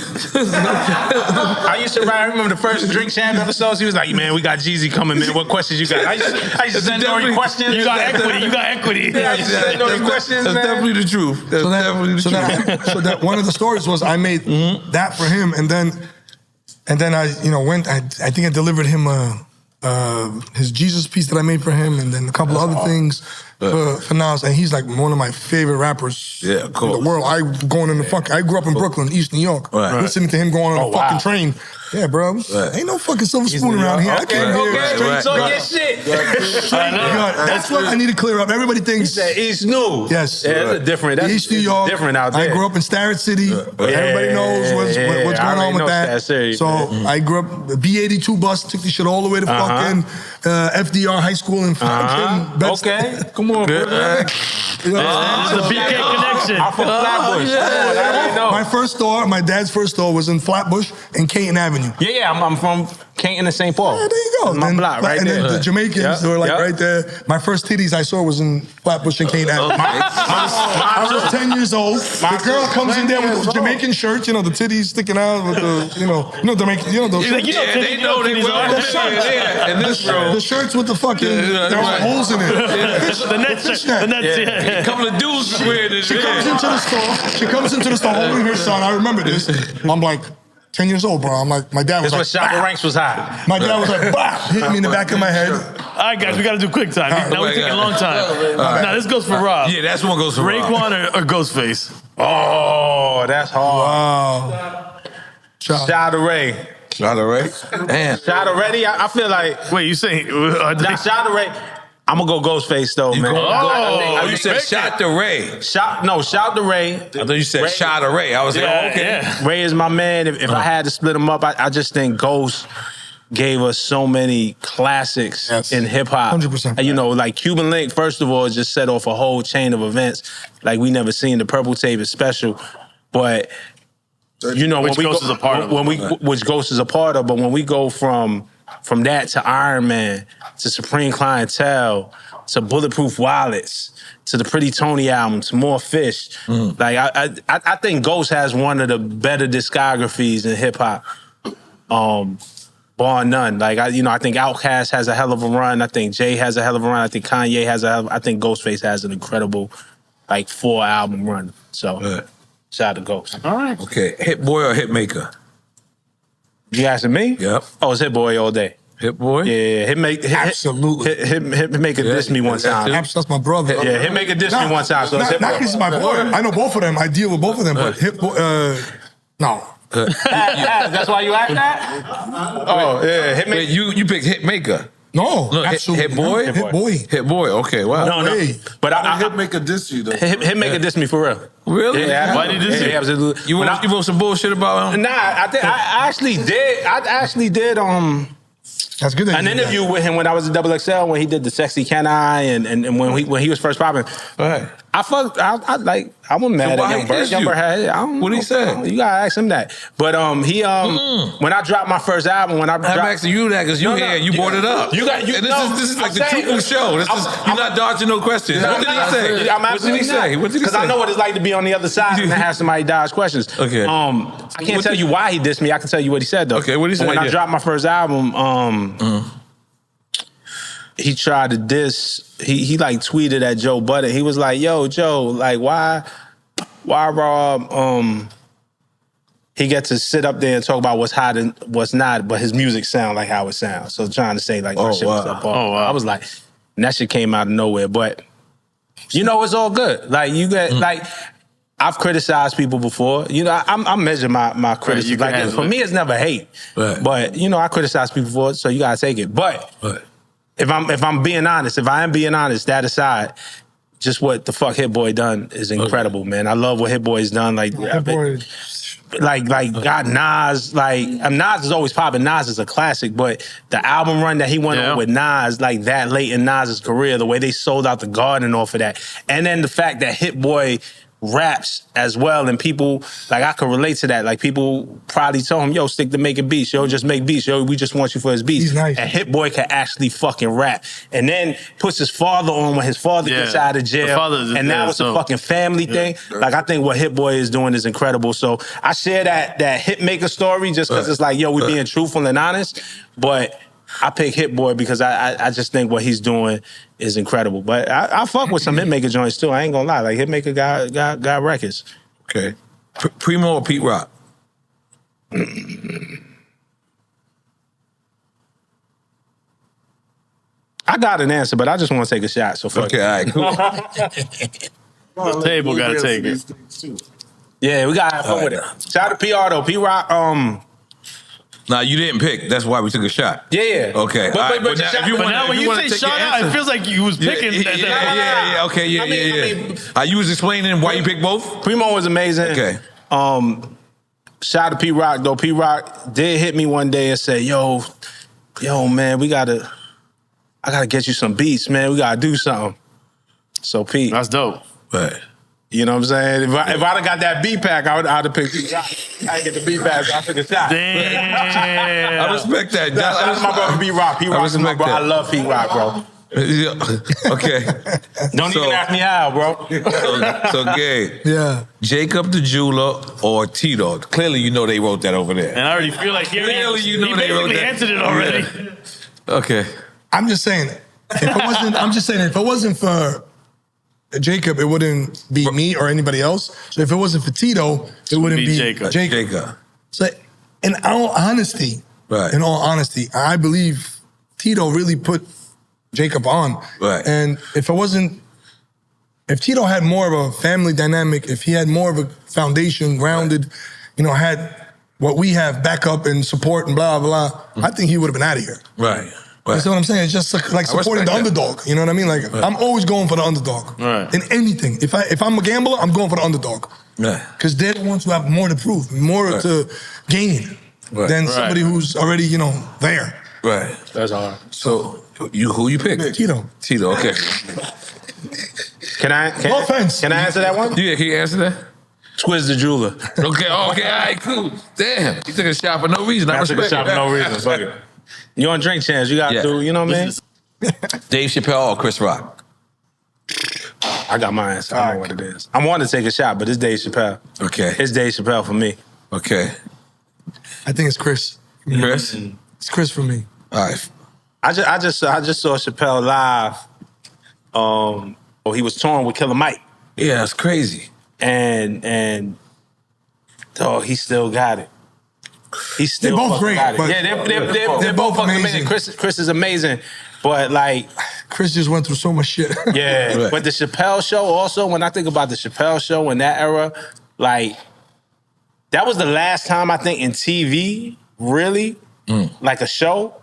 I remember the first Drink Champ episodes. He was like, "Man, we got Jeezy coming, man. What questions you got?" I used to send N.O.R.E. questions. You got equity. Yeah, I used to send N.O.R.E. questions. That's definitely the truth. That's definitely the truth. So that one of the stories was I made that for him, and then I went. I think I delivered him his Jesus piece that I made for him, and then a couple of other things for Nas. And he's like one of my favorite rappers in the world. I grew up in Brooklyn, East New York, listening to him going on a fucking train. Yeah, bro. Ain't no fucking silver spoon around here. I came here straight. So get shit. That's what I need to clear up. Everybody thinks East New. Yes. Yeah, it's different. That's East New York. Different out there. I grew up in Starrett City. Everybody knows what's going on with that. So I grew up B82 bus, took the shit all the way to fucking FDR High School in fucking Okay. Come on, bro. The BK connection. I'm from Flatbush. Come on, I already know. My dad's first store was in Flatbush and Caton Avenue. Yeah, I'm from Canton and St. Paul. Yeah, there you go. My block right there. And the Jamaicans, they were like right there. My first titties I saw was in Flatbush and Caton Avenue. I was 10 years old. The girl comes in there with those Jamaican shirts, the titties sticking out with the, Jamaican, those shirts. They know they will. In this room. The shirts with the fucking, there were holes in it. The nets. A couple of dudes wearing this. She comes into the store holding her son. I remember this. I'm like, 10 years old, bro. I'm like, my dad was That's like, when Shopper Ranks was hot. my dad was like, bah, hit me in the back of my head. All right, guys, we got to do quick time. Now we're taking a long time. Now this goes for Rob. Yeah, that's one goes for Rob. Raekwon or Ghostface? Oh, that's hard. Wow. Shada Ray. Shada Ray? Damn. Shada Ray, I feel like... Wait, you saying... Shada Ray... I'm gonna go Ghostface though, man. You said Shot the Ray. Shout the Ray. I thought you said Shot the Ray. I was like, okay. Yeah. Ray is my man. If I had to split them up, I just think Ghost gave us so many classics in hip hop. 100%. You know, like Cuban Link, first of all, just set off a whole chain of events like we never seen. The Purple Tape is special, but you know, which Ghost is a part of. Which Ghost is a part of, but when we go from that to Iron Man, to Supreme Clientele, to Bulletproof Wallets, to the Pretty Tony album, to More Fish. Like I think Ghost has one of the better discographies in hip hop, bar none. Like I think Outkast has a hell of a run. I think Jay has a hell of a run. I think Kanye has I think Ghostface has an incredible 4-album run. So shout out to Ghost. All right. Okay, Hit Boy or Hit Maker? You asking me? Yep. Oh, it's Hit Boy all day. Hit Boy? Yeah, Absolutely. Hitmaker dissed me one time. That's my brother. Yeah, Hitmaker dissed me one time. So it's Hit Not because he's my boy. I know both of them. I deal with both of them. But Hit Boy, no. That's why you asked that? Oh, yeah. Wait, you picked Hitmaker. No, absolutely. Hit Boy? Hit Boy. Hit Boy, okay, wow. No. But Hitmaker diss you though. Hitmaker dissed me for real. Really? Yeah, why did he diss you? Yeah, absolutely. You wrote some bullshit about him? Nah, I actually did. That's good. An interview with him when I was at XXL when he did the Sexy Can I and when he was first popping. Right. I wasn't mad at Young Bird. Young Bird had What'd he say? You gotta ask him that. But when I dropped my first album, I'm asking you that because you here and you brought it up. This is like the truthful show. You're not dodging no questions. What did he say? What did he say? Because I know what it's like to be on the other side and have somebody dodge questions. Okay. I can't tell you why he dissed me. I can tell you what he said though. Okay, what did he say? When I dropped my first album, he tried to diss. He tweeted at Joe Budden. He was like, "Yo, Joe, like why Rob? He gets to sit up there and talk about what's hot and what's not, but his music sound like how it sounds. So trying to say like that shit was up. I was like, and that shit came out of nowhere. But you know, it's all good. Like you get like. I've criticized people before. You know, I measure my criticism. Right, like for me, it's never hate. Right. But you know, I criticize people before, so you gotta take it. But if I'm being honest, if I am being honest, that aside, just what the fuck Hit Boy done is incredible, man. I love what Hit Boy's done. Like got Nas. Nas is always popping. Nas is a classic, but the album run that he went on with Nas, like that late in Nas's career, the way they sold out the Garden off of that, and then the fact that Hit Boy raps as well, and people I could relate to that. Like people probably told him, "Yo, stick to making beats. Yo, just make beats. Yo, we just want you for his beats." He's nice. And Hit Boy can actually fucking rap, and then puts his father on when his father gets out of jail, and now it's a fucking family thing. Like I think what Hit Boy is doing is incredible. So I share that Hitmaker story just because it's like, yo, we being truthful and honest, but I pick Hit Boy because I just think what he's doing is incredible. But I fuck with some Hitmaker joints too. I ain't gonna lie. Like Hitmaker got records. Okay. Primo or Pete Rock? I got an answer, but I just want to take a shot. So fuck. Okay, all right, cool. The table gotta take it. Yeah, we gotta have fun with it. Shout out to PR though. Pete Rock. Nah, you didn't pick. That's why we took a shot. Yeah. Okay. But now when you say shout out, it feels like you was picking. Yeah. Okay. Yeah. You was explaining why you picked both. Primo was amazing. Okay. Shout out to Pete Rock though. Pete Rock did hit me one day and say, "Yo, man, I gotta get you some beats, man. We gotta do something." So Pete, that's dope. Right. You know what I'm saying? If I'd have got that beat pack, I'd have picked Pete Rock. I didn't get the beat pack, so I took a shot. Damn. I respect that. That's my brother Pete Rock. Pete Rock is my bro. I love Pete Rock, bro. Okay. Don't even ask me how, bro. So Gabe. Yeah. Jacob the Jeweler or Tito? Clearly, you know they wrote that over there. And I already feel like clearly you know they wrote that. Answered it already. Yeah. Okay. I'm just saying. If it wasn't for Jacob, it wouldn't be me or anybody else. So if it wasn't for Tito, it wouldn't be Jacob. So in all honesty, I believe Tito really put Jacob on. Right. And if it wasn't if Tito had more of a family dynamic, if he had more of a foundation, grounded, had what we have, backup and support and blah, blah, I think he would have been out of here. Right. That's what I'm saying. It's just like supporting the underdog. You know what I mean? Like I'm always going for the underdog in anything. If I'm a gambler, I'm going for the underdog. Because they're the ones who have more to prove, more to gain than somebody who's already there. Right. That's hard. So who you pick? Tito. Tito. Okay. Can I answer that one? Yeah, can you answer that? Squiz the jeweler. Okay, all right, cool. Damn, he took a shot for no reason. I took a shot for no reason. Fuck it. You on Drink Champs, you got to do, you know what I mean? Dave Chappelle or Chris Rock? I got my answer. I know what it is. I want to take a shot, but it's Dave Chappelle. Okay. It's Dave Chappelle for me. Okay. I think it's Chris. Chris? It's Chris for me. All right. I just saw Chappelle live. He was touring with Killer Mike. Yeah, it's crazy. And he still got it. He's still they're both great. They're both amazing. Chris is amazing, but like Chris just went through so much shit. Yeah, but the Chappelle Show also. When I think about the Chappelle Show in that era, like that was the last time I think in TV really like a show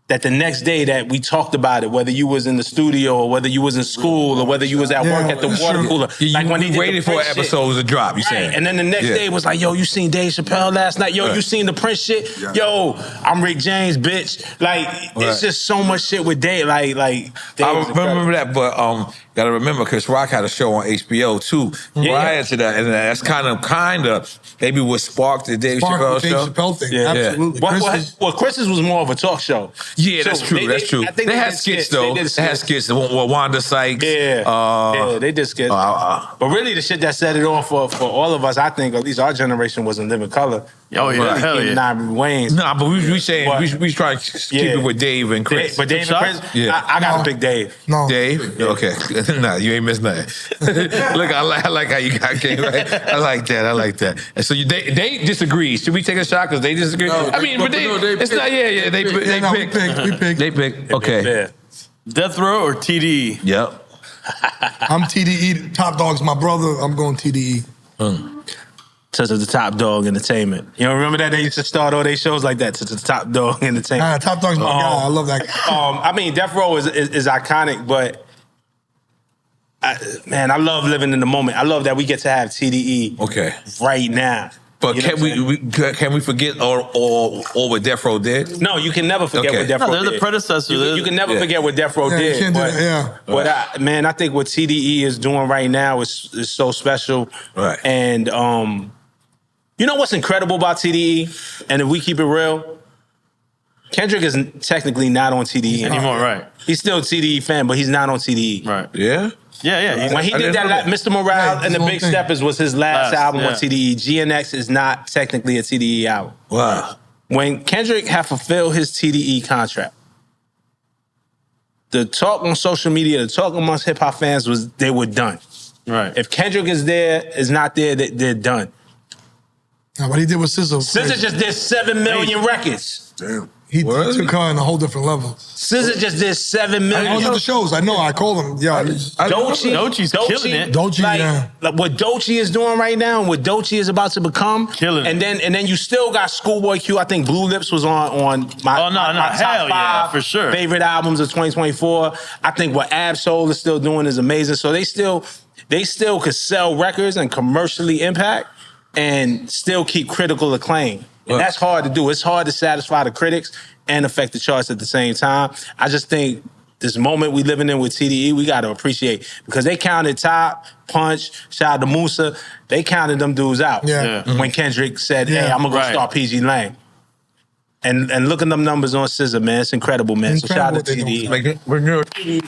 that the next day that we talked about it, whether you was in the studio or whether you was in school or whether you was at work at the water cooler. Like when he waited for episodes to drop, you saying. And then the next day was like, yo, you seen Dave Chappelle last night? Yo, you seen the Prince shit? Yo, I'm Rick James, bitch. Like, it's just so much shit with Dave. Like I remember that, but gotta remember, Chris Rock had a show on HBO too prior to that, and that's kind of maybe what sparked the Dave Chappelle show. Dave Chappelle thing, absolutely. Well, Chris's was more of a talk show. Yeah, that's true. That's true. They had skits though. They had skits. Wanda Sykes. Yeah, they did skits. But really, the shit that set it off for all of us, I think, at least our generation, was In Living Color. Oh yeah, hell yeah. Wayne's. Nah, but we saying we try to keep it with Dave and Chris. But Dave and Chris, I gotta pick Dave. No, Dave. Okay, nah, you ain't missed nothing. Look, I like how you got King right. I like that. And so they disagree. Should we take a shot because they disagree? No, I mean, but it's not. Yeah. They pick. They pick. Okay. Death Row or TDE? Yep. I'm TDE. Top Dog's my brother. I'm going TDE. To the Top Dog Entertainment. You know, remember that they used to start all their shows like that, to the Top Dog Entertainment. Top Dog's my guy. I love that guy. I mean, Death Row is iconic, but man, I love living in the moment. I love that we get to have TDE right now. But can we forget or what Death Row did? No, you can never forget what Death Row did. They're the predecessor. You can never forget what Death Row did. You can't do that, But I think what TDE is doing right now is so special. Right. And you know what's incredible about TDE? And if we keep it real, Kendrick is technically not on TDE anymore. Right. He's still a TDE fan, but he's not on TDE. Right. Yeah. Yeah. When he did that, Mr. Morale and the Big Steppers was his last album on TDE. GNX is not technically a TDE album. Wow. When Kendrick had fulfilled his TDE contract, the talk on social media, the talk amongst hip hop fans was they were done. Right. If Kendrick is not there, they're done. Now, what he did with SZA. SZA just did 7 million records. Damn. He took her on a whole different level. SZA just did 7 million. I was at the shows. I know. I call him. Yeah. Doechie's killing it. Doechie, like what Doechie is doing right now and what Doechie is about to become. Killing it. And then you still got Schoolboy Q. I think Blue Lips was on my, my top 5 for sure. favorite albums of 2024. I think what Ab-Soul is still doing is amazing. So they still could sell records and commercially impact and still keep critical acclaim. And that's hard to do. It's hard to satisfy the critics and affect the charts at the same time. I just think this moment we living in with TDE, we got to appreciate because they counted Top, Punch, shout out to Musa. They counted them dudes out when Kendrick said, "Hey, I'm gonna go start PG Lang." And look at them numbers on SZA, man. It's incredible, man. So shout out to TDE.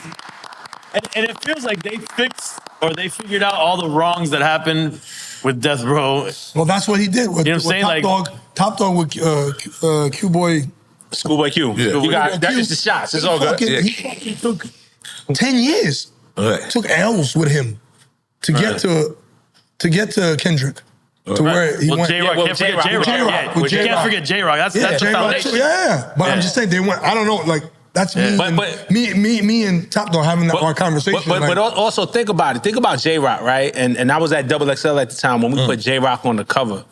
And it feels like they fixed or they figured out all the wrongs that happened with Death Row. Well, that's what he did. With, you know what I'm saying? Top Dog with Q-Boy. Schoolboy Q. Yeah. You got that's just the shots. It's all good. He fucking took 10 years. Took L's with him to get to Kendrick. To where he went. J-Rock, can't forget J-Rock. You can't forget J-Rock. That's the foundation. But I'm just saying they went. I don't know. Like That's me, me and Top Dog having our conversation. But also think about it. Think about J-Rock, right? And I was at Double XL at the time when we put J-Rock on the cover.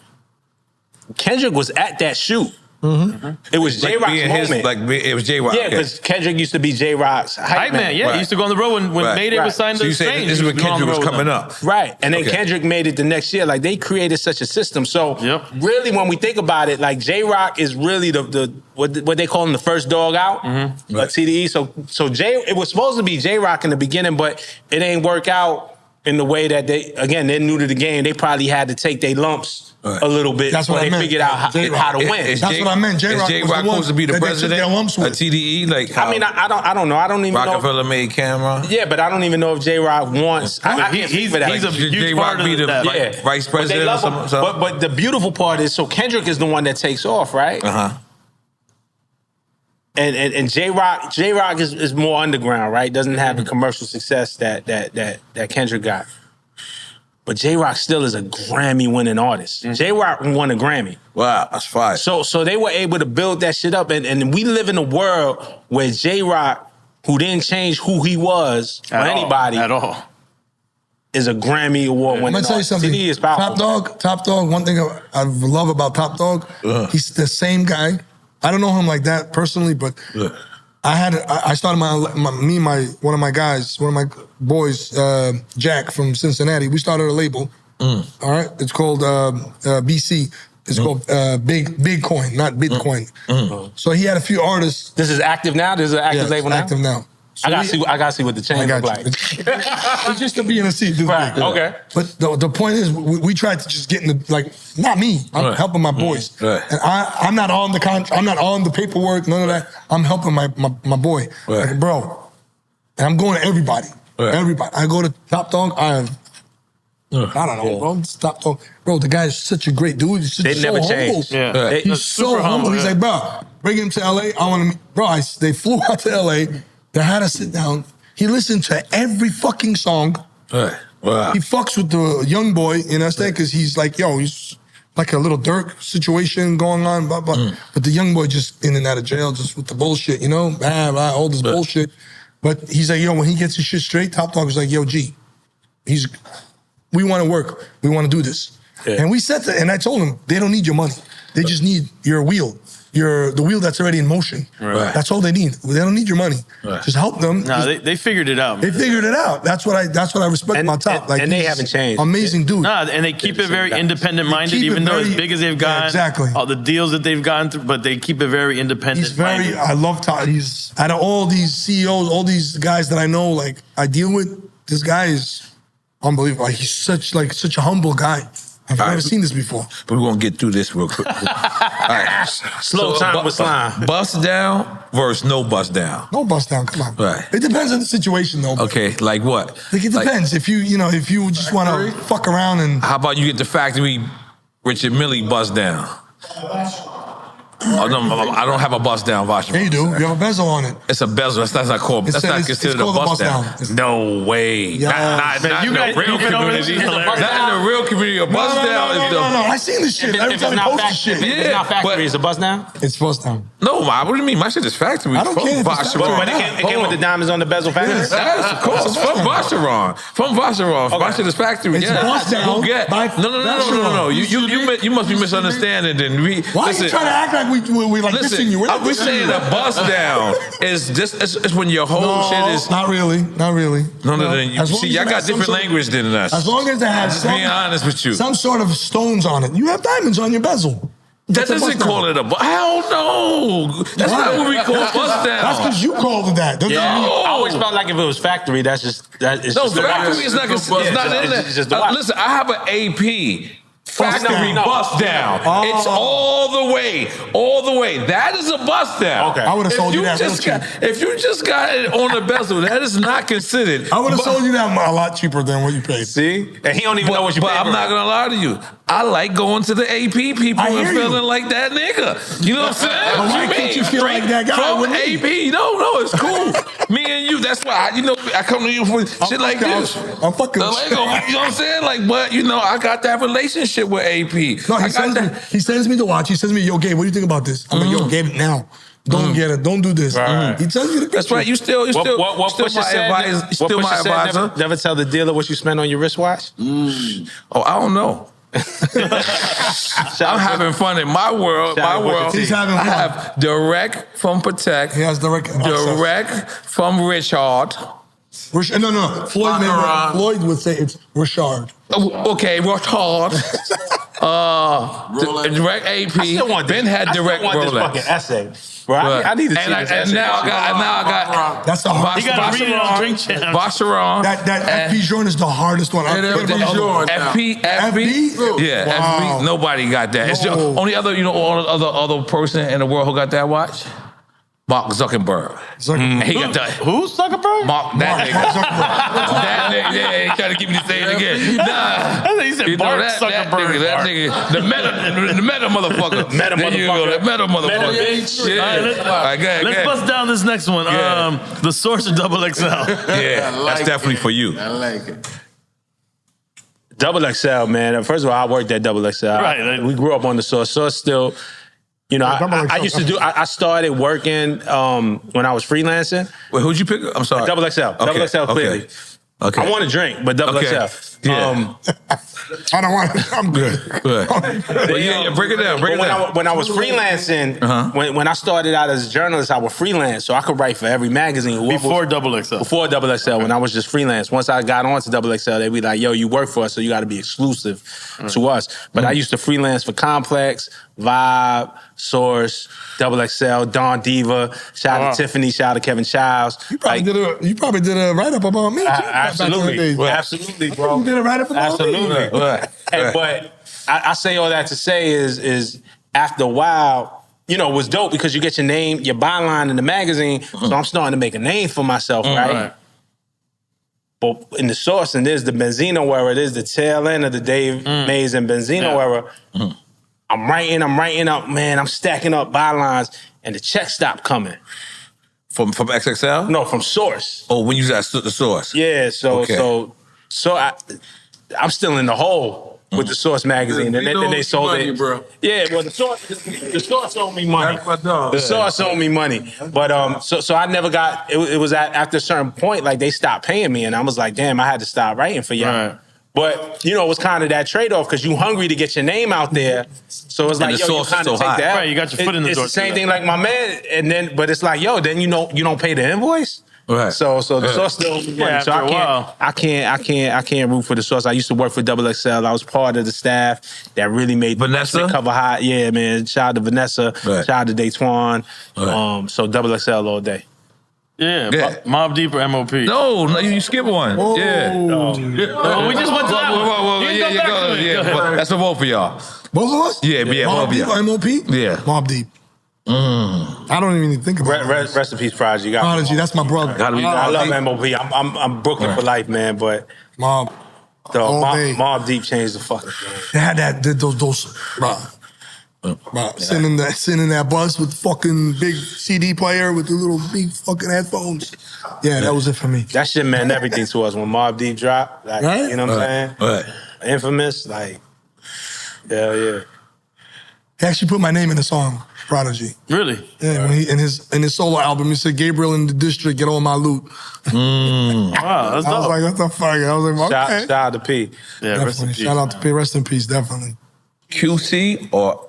Kendrick was at that shoot. It was J-Rock's moment. It was J-Rock. Yeah, because Kendrick used to be J-Rock's hype man. Yeah, he used to go on the road when Mayday was signed to the Strange. This is when Kendrick was coming up. Right, and then Kendrick made it the next year. Like, they created such a system. So really, when we think about it, like, J-Rock is really the what they call him, the first dog out, TDE. So it was supposed to be J-Rock in the beginning, but it ain't work out in the way that they're new to the game. They probably had to take their lumps a little bit before they figured out how to win. That's what I meant. J-Rock supposed to be the president of TDE? Like, I mean, I don't know. I don't even know. Rockefeller made camera. Yeah, but I don't even know if J-Rock wants. He's a huge part of that. Vice president or something. But the beautiful part is, so Kendrick is the one that takes off, right? And J-Rock is more underground, right? Doesn't have the commercial success that Kendrick got. But J-Rock still is a Grammy-winning artist. J-Rock won a Grammy. Wow, that's fire. So they were able to build that shit up. And we live in a world where J-Rock, who didn't change who he was for anybody at all, is a Grammy award-winning artist. Let me tell you something. TDE is powerful. Top Dog, one thing I love about Top Dog, he's the same guy. I don't know him like that personally, but I started one of my boys, Jack from Cincinnati. We started a label. All right, it's called BC. It's called Big Coin, not Bitcoin. So he had a few artists. This is active now. This is an active label now. Active now. So I gotta see what the chain look like. It's just to be in a seat. Right. Okay. But the point is, we tried to just get in the not me. I'm helping my boys, and I'm not on the I'm not on the paperwork. None of that. I'm helping my boy, like, bro. And I'm going to everybody. Everybody. I go to Top Dog. I don't know, bro. Top Dog, bro. The guy is such a great dude. He's they never changed. Yeah. He's so humble. He's like, bro, bring him to LA. I want to meet. Bro, they flew out to LA. They had us sit down. He listened to every fucking song. Wow. He fucks with the young boy, you understand? Because he's like, he's like a little Dirk situation going on, blah, blah. But the young boy just in and out of jail, just with the bullshit, blah, blah, all this bullshit. But he's like, when he gets his shit straight, Top Dog is like, G, we want to work. We want to do this. And we said that, and I told him, they don't need your money. They just need your wheel. The wheel that's already in motion. That's all they need. They don't need your money. Just help them. No, they figured it out. They figured it out. That's what I respect about Top. And they haven't changed. Amazing dude. And they keep it very independent-minded, even though as big as they've gotten, exactly. all the deals that they've gone through, but they keep it very independent. I love Top. He's out of all these CEOs, all these guys that I know, like I deal with, this guy is unbelievable. Like, he's such a humble guy. I've never seen this before. But we're going to get through this real quick. All right. Slow time with slime. Bust down versus no bust down. No bust down, come on. Right. It depends on the situation, though. Okay, like what? Like, it depends. If you just want to fuck around and... How about you get the factory Richard Millie bust down? Oh, no, I don't have a bust down voucher. Yeah, you do. You have a bezel on it. It's a bezel. That's not called. That's not considered a bust down. No way. Not in the real community. Not in the real community. A bust down is the. No. I seen this shit. Every time I post this shit. If it's not factory, it's a bust down? It's bust down. No, what do you mean? My shit is factory. I don't care. But it came with the diamonds on the bezel factory? Yes, of course. From Vacheron. From Vacheron. My shit is factory. It's bust down. No. You must be misunderstanding. Then why are you trying to act like we like dissing you? We're saying a bust down is just it's when your whole shit is not really. No. See, y'all got different language than us. As long as it has being honest with you, some sort of stones on it. You have diamonds on your bezel. That doesn't call it a bust. Hell no. That's not what we call bust down. That's because you called it that. I always felt like if it was factory, that's just factory is not. It's not in there. Listen, I have an AP. Factory bust down. It's all the way. That is a bust down. Okay. I would have sold you that if you just got it on the bezel, that is not considered. I would have sold you that a lot cheaper than what you paid. See? And he don't even know what you paid. But I'm not going to lie to you. I like going to the AP people and feeling like that nigga. You know what I'm saying? But why can't you feel like that guy? From AP. No, it's cool. Me and you, that's why, I come to you for shit like this. I'm fucking with you know what I'm saying? Like, but, I got that relationship with AP. No, he sends me the watch. He sends me, yo, Gabe, what do you think about this? I'm like, yo, Gabe, now. Don't get it. Don't do this. Right. He tells you the That's right. You still What Pusha said? What still my Pusha said, advisor. never tell the dealer what you spent on your wristwatch. Oh, I don't know. I'm having fun in my world. He's having fun. I have direct from Protect. He has direct from Richard. No. Floyd would say it's Richard. Okay, Richard. Direct AP. Ben had direct Rolex. This fucking essay, bro. I need to see this essay. And now I got. That's the hardest. You gotta read it on Drink Champs. Vacheron. That FP joint is the hardest one. FP. Yeah, FP. Nobody got that. It's the only other, other person in the world who got that watch. Mark Zuckerberg. He got that. Who? Zuckerberg? Mark, that nigga. That nigga. Yeah, he tried to get me to say it again. Nah. He said Mark Zuckerberg. That nigga. The meta motherfucker. The meta motherfucker. Shit. All right, let's bust down this next one. The source of XXL. Yeah, that's definitely for you. I like it. XXL, man. First of all, I worked at XXL. Right. We grew up on the source. Source still, I used to do. I started working when I was freelancing. Wait, who'd you pick? I'm sorry. XXL. Okay. XXL clearly. Okay. I want to drink, but XXL. Yeah. I don't want to. I'm good. Break it down. When I was freelancing, when I started out as a journalist, I was freelance, so I could write for every magazine. Before XXL. Before XXL, when I was just freelance. Once I got on to XXL, they'd be like, yo, you work for us, so you got to be exclusive to us. But I used to freelance for Complex, Vibe, Source, XXL, Dawn Diva, shout out to Tiffany, shout out to Kevin Childs. You probably did a write-up about me, too. Absolutely, bro. You did a write-up about me. But I say all that to say is after a while, it was dope because you get your name, your byline in the magazine. So I'm starting to make a name for myself, right? But in the source, and there's the Benzino era, there's the tail end of the Dave Mays and Benzino era. I'm writing up, man, I'm stacking up bylines, and the checks stopped coming. From XXL? No, from Source. Oh, when you got the Source. Yeah, so I'm still in the hole with the Source magazine, and then they sold money, it. Bro. Yeah, well, the Source owed me money. The Source owed me money, but so I never got. It was after a certain point, like they stopped paying me, and I was like, damn, I had to stop writing for y'all. Right. But it was kind of that trade-off because you hungry to get your name out there, so it's like, yo, you kind of take that. Right, you got your foot in the door. It's the same thing like my man, but it's like, yo, then you don't pay the invoice. Right. So the Source still owes me money. So I can't root for the Source. I used to work for XXL. I was part of the staff that really made Vanessa cover hot. Yeah, man. Shout out to Vanessa. Right. Shout out to Daytwan. Right. So XXL all day. Yeah. Mob Deep or MOP? No, you skip one. Oh. Yeah. We just went to that one. That's for both of y'all. Both of us? Yeah, Mob both of Deep y'all. or MOP? Yeah. Mob Deep. I don't even think about it. Rest in peace, Prodigy. Prodigy, that's my brother. I love MOP. I'm Brooklyn for life, man. But Mob. Mob Deep changed the fucking game. They had those sitting in that bus with fucking big CD player with the little big fucking headphones. Yeah, that was it for me. That shit meant everything to us when Mob Deep dropped. Like, right? You know what I'm saying? Right. Infamous, like, yeah. He actually put my name in the song, Prodigy. Really? Yeah, when he in his solo album, he said, Gabriel in the district, get on my loot. Wow, that's dope. I was like, what the fuck? I was like, okay. Shout out to P. Yeah, rest in Definitely. peace. Shout out to P. Rest in peace, definitely. QC or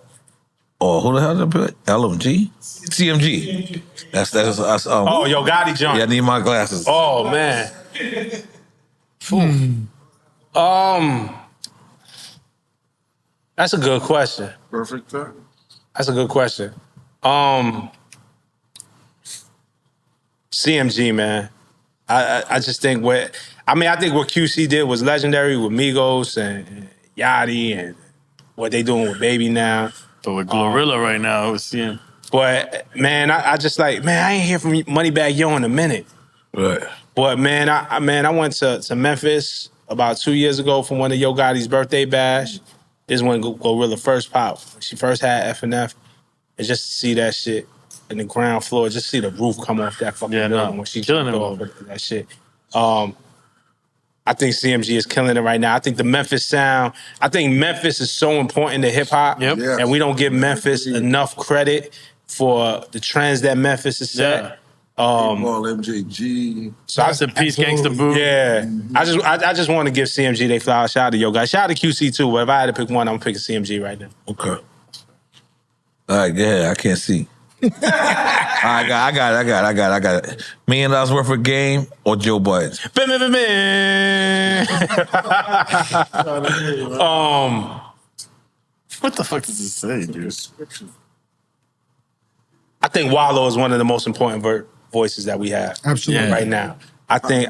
who the hell did I put? LMG? CMG. That's Yo Gotti John. Yeah, I need my glasses. Oh man. That's a good question. Perfect time. That's a good question. CMG, man. I just think I think what QC did was legendary with Migos and Yachty and what they doing with Baby now. But with Glorilla right now, it's CM. But man, I just like, man, I ain't hear from Moneybagg Yo in a minute. Right. But man, I went to Memphis about 2 years ago for one of Yo Gotti's birthday bash. This is when Glorilla first popped. When she first had FNF. And just to see that shit in the ground floor, just see the roof come off that fucking building when she jumped off that shit. I think CMG is killing it right now. I think the Memphis sound, I think Memphis is so important to hip hop. Yep. Yeah. And we don't give Memphis enough credit for the trends that Memphis has set. MJG. So I said peace, gangsta boo. Yeah, I just want to give CMG they flowers. Shout out to yo guys. Shout out to QC too. But if I had to pick one, I'm picking CMG right now. Okay. All right, yeah, I can't see. I got it. $1 million worth of game or Joe Budden? What the fuck does it say, dude? I think Wallow is one of the most important voices that we have. Absolutely. Right now. I think,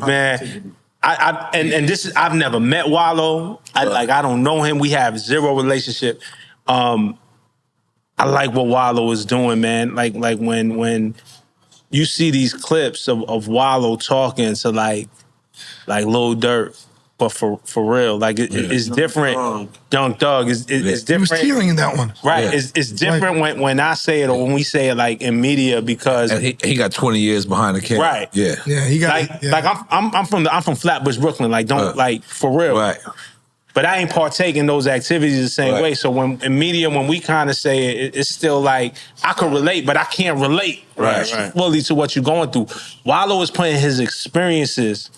man. And this is, I've never met Wallow. I don't know him. We have zero relationship. I like what Wallow is doing, man. Like when you see these clips of Wallow talking to like Lil Durk, but for real, like it's different. Young Thug is different. He was tearing in that one, right? Yeah. It's different when I say it or when we say it like in media because and he got 20 years behind the camera, right? Yeah, he got like I'm from Flatbush, Brooklyn. Like like for real, right? But I ain't partaking those activities the same way. So when in media, when we kind of say it, it's still like I can relate, but I can't relate fully to what you're going through. Wallow is putting his experiences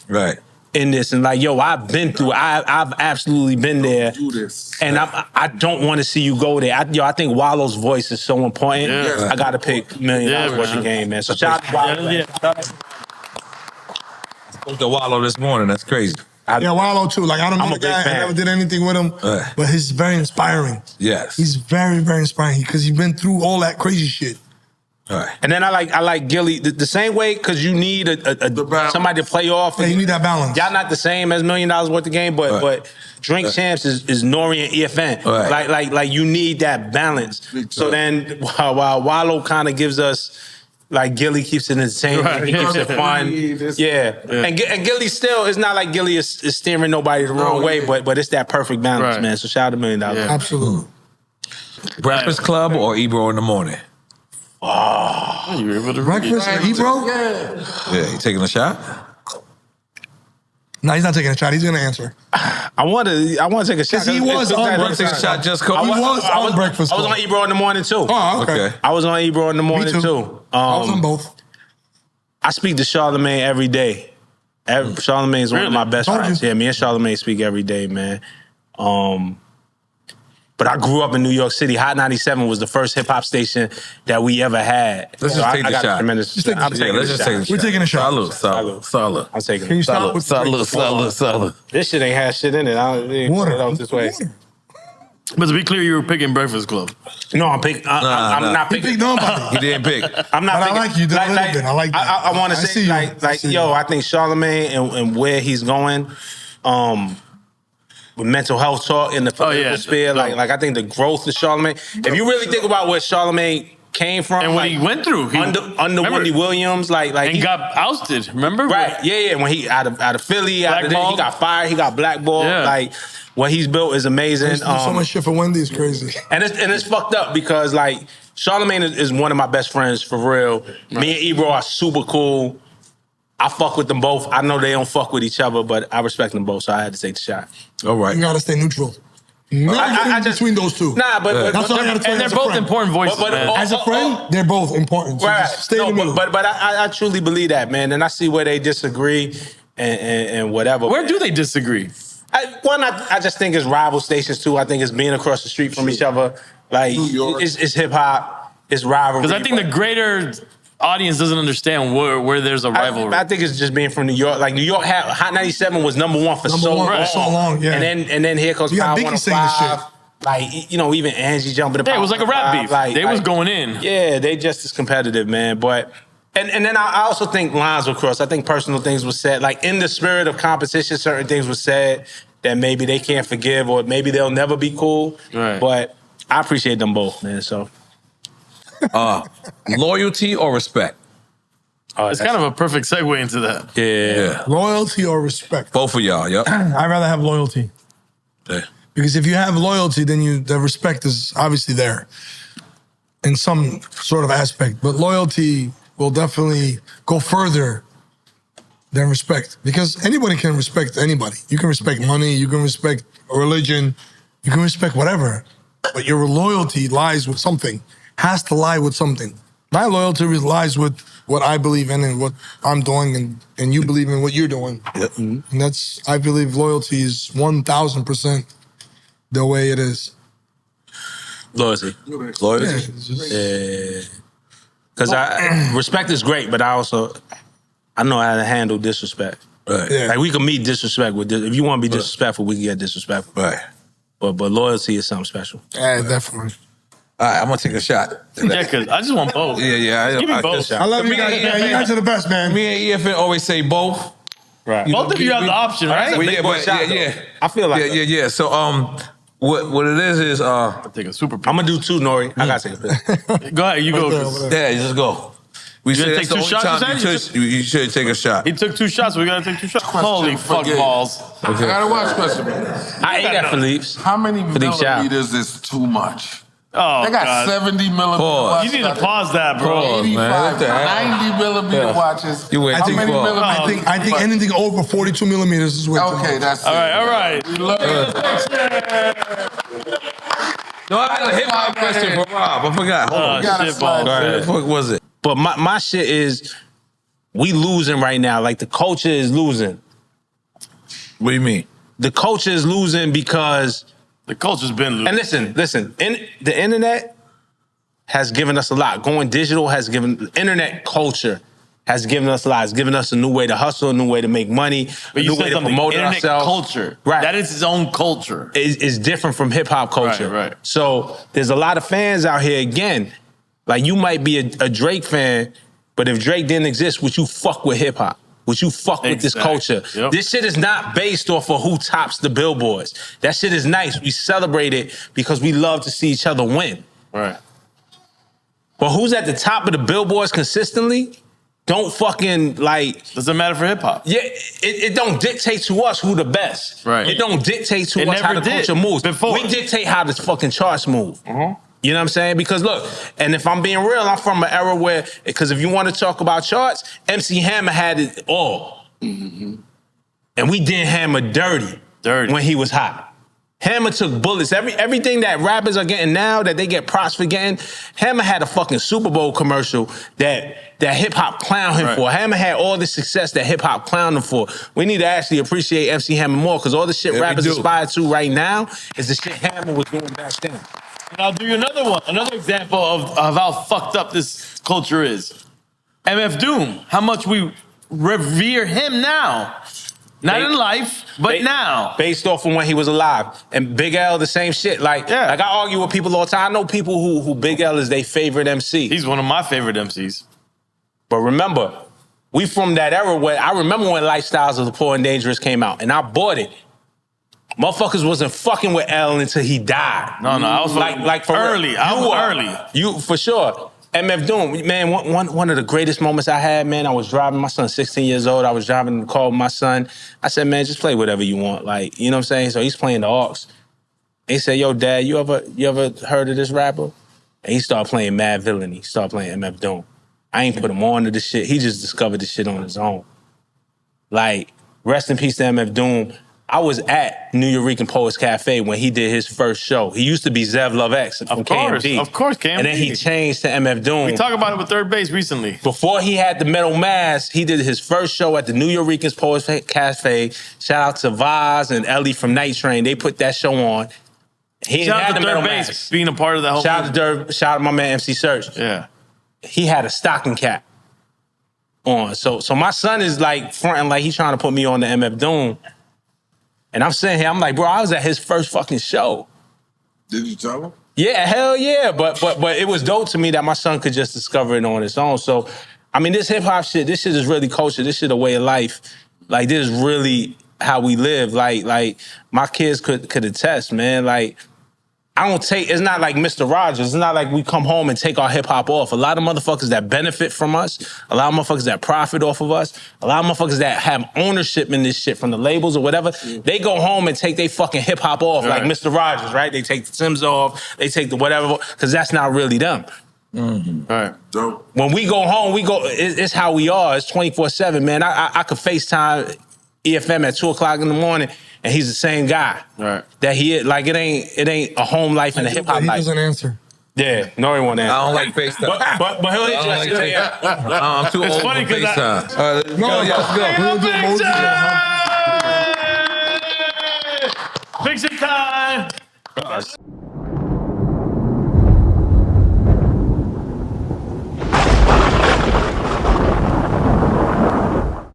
in this, and like, yo, I've been through. I've absolutely been there, and I don't want to see you go there. I think Wallow's voice is so important. Yeah. I got to pick $1 million worth of game, man. So shout out to Wallow. Spoke to Wallow this morning. That's crazy. Wallow too. Like I don't know the guy. I never did anything with him, but he's very inspiring. Yes, he's very, very inspiring because he's been through all that crazy shit. Right. And then I like Gilly the same way because you need somebody to play off. Yeah, you need that balance. Y'all not the same as $1 million worth of game, but Drink Champs is N.O.R.E and EFN. Right. Like you need that balance. So then while Wallow kind of gives us. Like Gilly keeps it entertaining, he keeps it fun. Yeah. And Gilly still, it's not like Gilly is steering nobody the wrong way, but it's that perfect balance, man. So shout out to $1 million. Absolutely. Breakfast Club or Ebro in the morning? Oh, you were able to breakfast or Ebro? Yeah, you taking a shot? No, he's not taking a shot. He's gonna answer. I want to take a shot. He was on breakfast. Shot just I was on breakfast. I was on Ebro in the morning too. Oh, okay. I was on Ebro in the morning too. I was on both. I speak to Charlamagne every day. Charlamagne is one of my best friends. Yeah, me and Charlamagne speak every day, man. But I grew up in New York City. Hot 97 was the first hip hop station that we ever had. Let's just take the shot. Let's just take the shot. We're taking a shot. Salud. I'm taking Can you it. stop with Salud. This shit ain't had shit in it. Water. This way. But to be clear, you were picking Breakfast Club. No, I'm not picking. He picked nobody. He didn't pick. I'm not. But picking, I like you. I like that. I want to say I think Charlamagne and where he's going. With mental health talk in the political sphere, like I think the growth of Charlamagne. If you really think about where Charlamagne came from, and what he went through, under Wendy Williams, and he got ousted. Remember? Right? Yeah. When he out of Philly, he got fired. He got blackballed. Yeah. Like what he's built is amazing. So much shit for Wendy is crazy. And it's fucked up because like Charlamagne is one of my best friends for real. Right. Me and Ebro are super cool. I fuck with them both. I know they don't fuck with each other, but I respect them both, so I had to take the shot. All right. You gotta stay neutral. I just between those two. Nah, but that's all I gotta tell you. And they're both important voices. But as a friend, they're both important. So right. Stay in the middle. But I truly believe that, man. And I see where they disagree and whatever. Where do they disagree? I just think it's rival stations too. I think it's being across the street from each other. Like it's hip hop, it's rivalry. Because I think the greater audience doesn't understand where there's a rivalry. I think it's just being from New York. Like New York had Hot 97 was number one for so long. Yeah. And then here comes Power 105. Like, even Angie jumping. Yeah, it was like a rap beef. They was going in. Yeah, they just as competitive, man. But and then I also think lines were crossed. I think personal things were said. Like in the spirit of competition, certain things were said that maybe they can't forgive or maybe they'll never be cool. Right. But I appreciate them both, man. So loyalty or respect? It's kind of a perfect segue into that. Yeah. Loyalty or respect? Both of y'all, yep. I'd rather have loyalty. Yeah. Because if you have loyalty, then the respect is obviously there in some sort of aspect. But loyalty will definitely go further than respect. Because anybody can respect anybody. You can respect money, you can respect religion, you can respect whatever. But your loyalty lies with something. has to lie with something. My loyalty lies with what I believe in and what I'm doing, and you believe in what you're doing. Yep. And I believe loyalty is 1,000% the way it is. Loyalty. Yeah. Because respect is great, but I know how to handle disrespect. Right. Yeah. Like we can meet disrespect with if you want to be disrespectful, we can get disrespectful. Right. But loyalty is something special. Yeah, definitely. All right, I'm gonna take a shot. Yeah, because I just want both. Yeah. Give me both. I love you guys, man. You guys are the best, man. Me and EFN always say both. Right. Both of you have the option, right? Well, yeah. I feel like Yeah. So what it is I'll take a super. I'm gonna do 2, N.O.R.E. I gotta take a piss. Go ahead, you go. Chris. Yeah, just go. We You gonna said take that's the 2 only shots, time you should take a shot. He took 2 shots. We gotta take 2 shots. Holy fuck Gabe. balls! I got a watch question. I ate at Philippe's. How many Philippe Chow. millimeters is too much? Oh, They got God. 70 millimeter Pause. watches. You need to pause that, bro. Pause, man. 85, What the heck? 90 millimeter watches. You went How too many far. millimeters? I think anything over 42 millimeters is way too much. Okay, that's All right. We love it. No, I got a hip hop question for Rob. I forgot. Hold on. gotta Shit slide. balls. All right, what was it? But my shit is we losing right now. Like the culture is losing. What do you mean? The culture is losing because The culture's been loose. and listen, the internet has given us a lot. Going digital has given internet culture has given us a lot. It's given us a new way to hustle, a new way to make money, But a you new way said to something. promote Internet ourselves. culture, Right. That is its own culture. Is different from hip hop culture. Right. So there's a lot of fans out here. Again, like you might be a Drake fan, but if Drake didn't exist, would you fuck with hip hop? Would you fuck with this Exactly. culture? Yep. This shit is not based off of who tops the billboards. That shit is nice. We celebrate it because we love to see each other win. Right. But who's at the top of the billboards consistently? Don't fucking like. Doesn't matter for hip hop. Yeah, it don't dictate to us who the best. Right. It don't dictate to It us how never the did culture moves. before. We dictate how the fucking charts move. You know what I'm saying? Because look, and if I'm being real, I'm from an era where, because if you want to talk about charts, MC Hammer had it all. And we did Hammer dirty when he was hot. Hammer took bullets. Everything that rappers are getting now, that they get props for getting, Hammer had a fucking Super Bowl commercial that hip hop clowned him for. Hammer had all the success that hip hop clowned him for. We need to actually appreciate MC Hammer more because all the shit rappers aspire to right now is the shit Hammer was doing back then. And I'll do you another one. Another example of how fucked up this culture is. MF Doom. How much we revere him now. Not in life, but now. Based off of when he was alive. And Big L, the same shit. Like I argue with people all the time. I know people who Big L is their favorite MC. He's one of my favorite MCs. But remember, we from that era where I remember when Lifestyles of the Poor and Dangerous came out, and I bought it. Motherfuckers wasn't fucking with L until he died. No, I was like for early. I was early. You for sure. MF Doom, man, one of the greatest moments I had, man, I was driving, my son's 16 years old, I was driving in the car with my son. I said, man, just play whatever you want. Like, you know what I'm saying? So he's playing the aux. He said, yo, Dad, you ever heard of this rapper? And he started playing Mad Villainy. He started playing MF Doom. I ain't put him on to this shit. He just discovered this shit on his own. Like, rest in peace to MF Doom. I was at N.O.R.E Poets Cafe when he did his first show. He used to be Zev Love X from KMD. Of course, KMD. And then he changed to MF Doom. We talked about it with Third Base recently. Before he had the metal mask, he did his first show at the N.O.R.E Poets Cafe. Shout out to Vaz and Ellie from Night Train. They put that show on. He didn't Shout have out the to metal Third Base mask. being a part of that whole Shout out to my man MC Search. Yeah. He had a stocking cap on. So my son is like fronting like he's trying to put me on the MF Doom. And I'm sitting here, I'm like, bro, I was at his first fucking show. Did you tell him? Yeah, hell yeah. But it was dope to me that my son could just discover it on his own. So, I mean, this hip hop shit, this shit is really culture. This shit a way of life. Like, this is really how we live. Like my kids could attest, man. Like, it's not like Mr. Rogers. It's not like we come home and take our hip hop off. A lot of motherfuckers that benefit from us, a lot of motherfuckers that profit off of us, a lot of motherfuckers that have ownership in this shit from the labels or whatever, they go home and take their fucking hip hop off like Mr. Rogers, right? They take the Sims off, they take the whatever, because that's not really them. Mm-hmm. All right. Dope. When we go home, it's how we are. It's 24/7, man. I could FaceTime EFM at 2 o'clock in the morning, and he's the same guy. Right. That he is. Like, it ain't a home life and a hip hop He life. doesn't answer. Yeah, N.O.R.E won't answer. I don't like FaceTime. But he'll hit you. I don't like I'm too It's old funny for 'cause FaceTime. All right, let's go. We'll do emojis. Fiction time.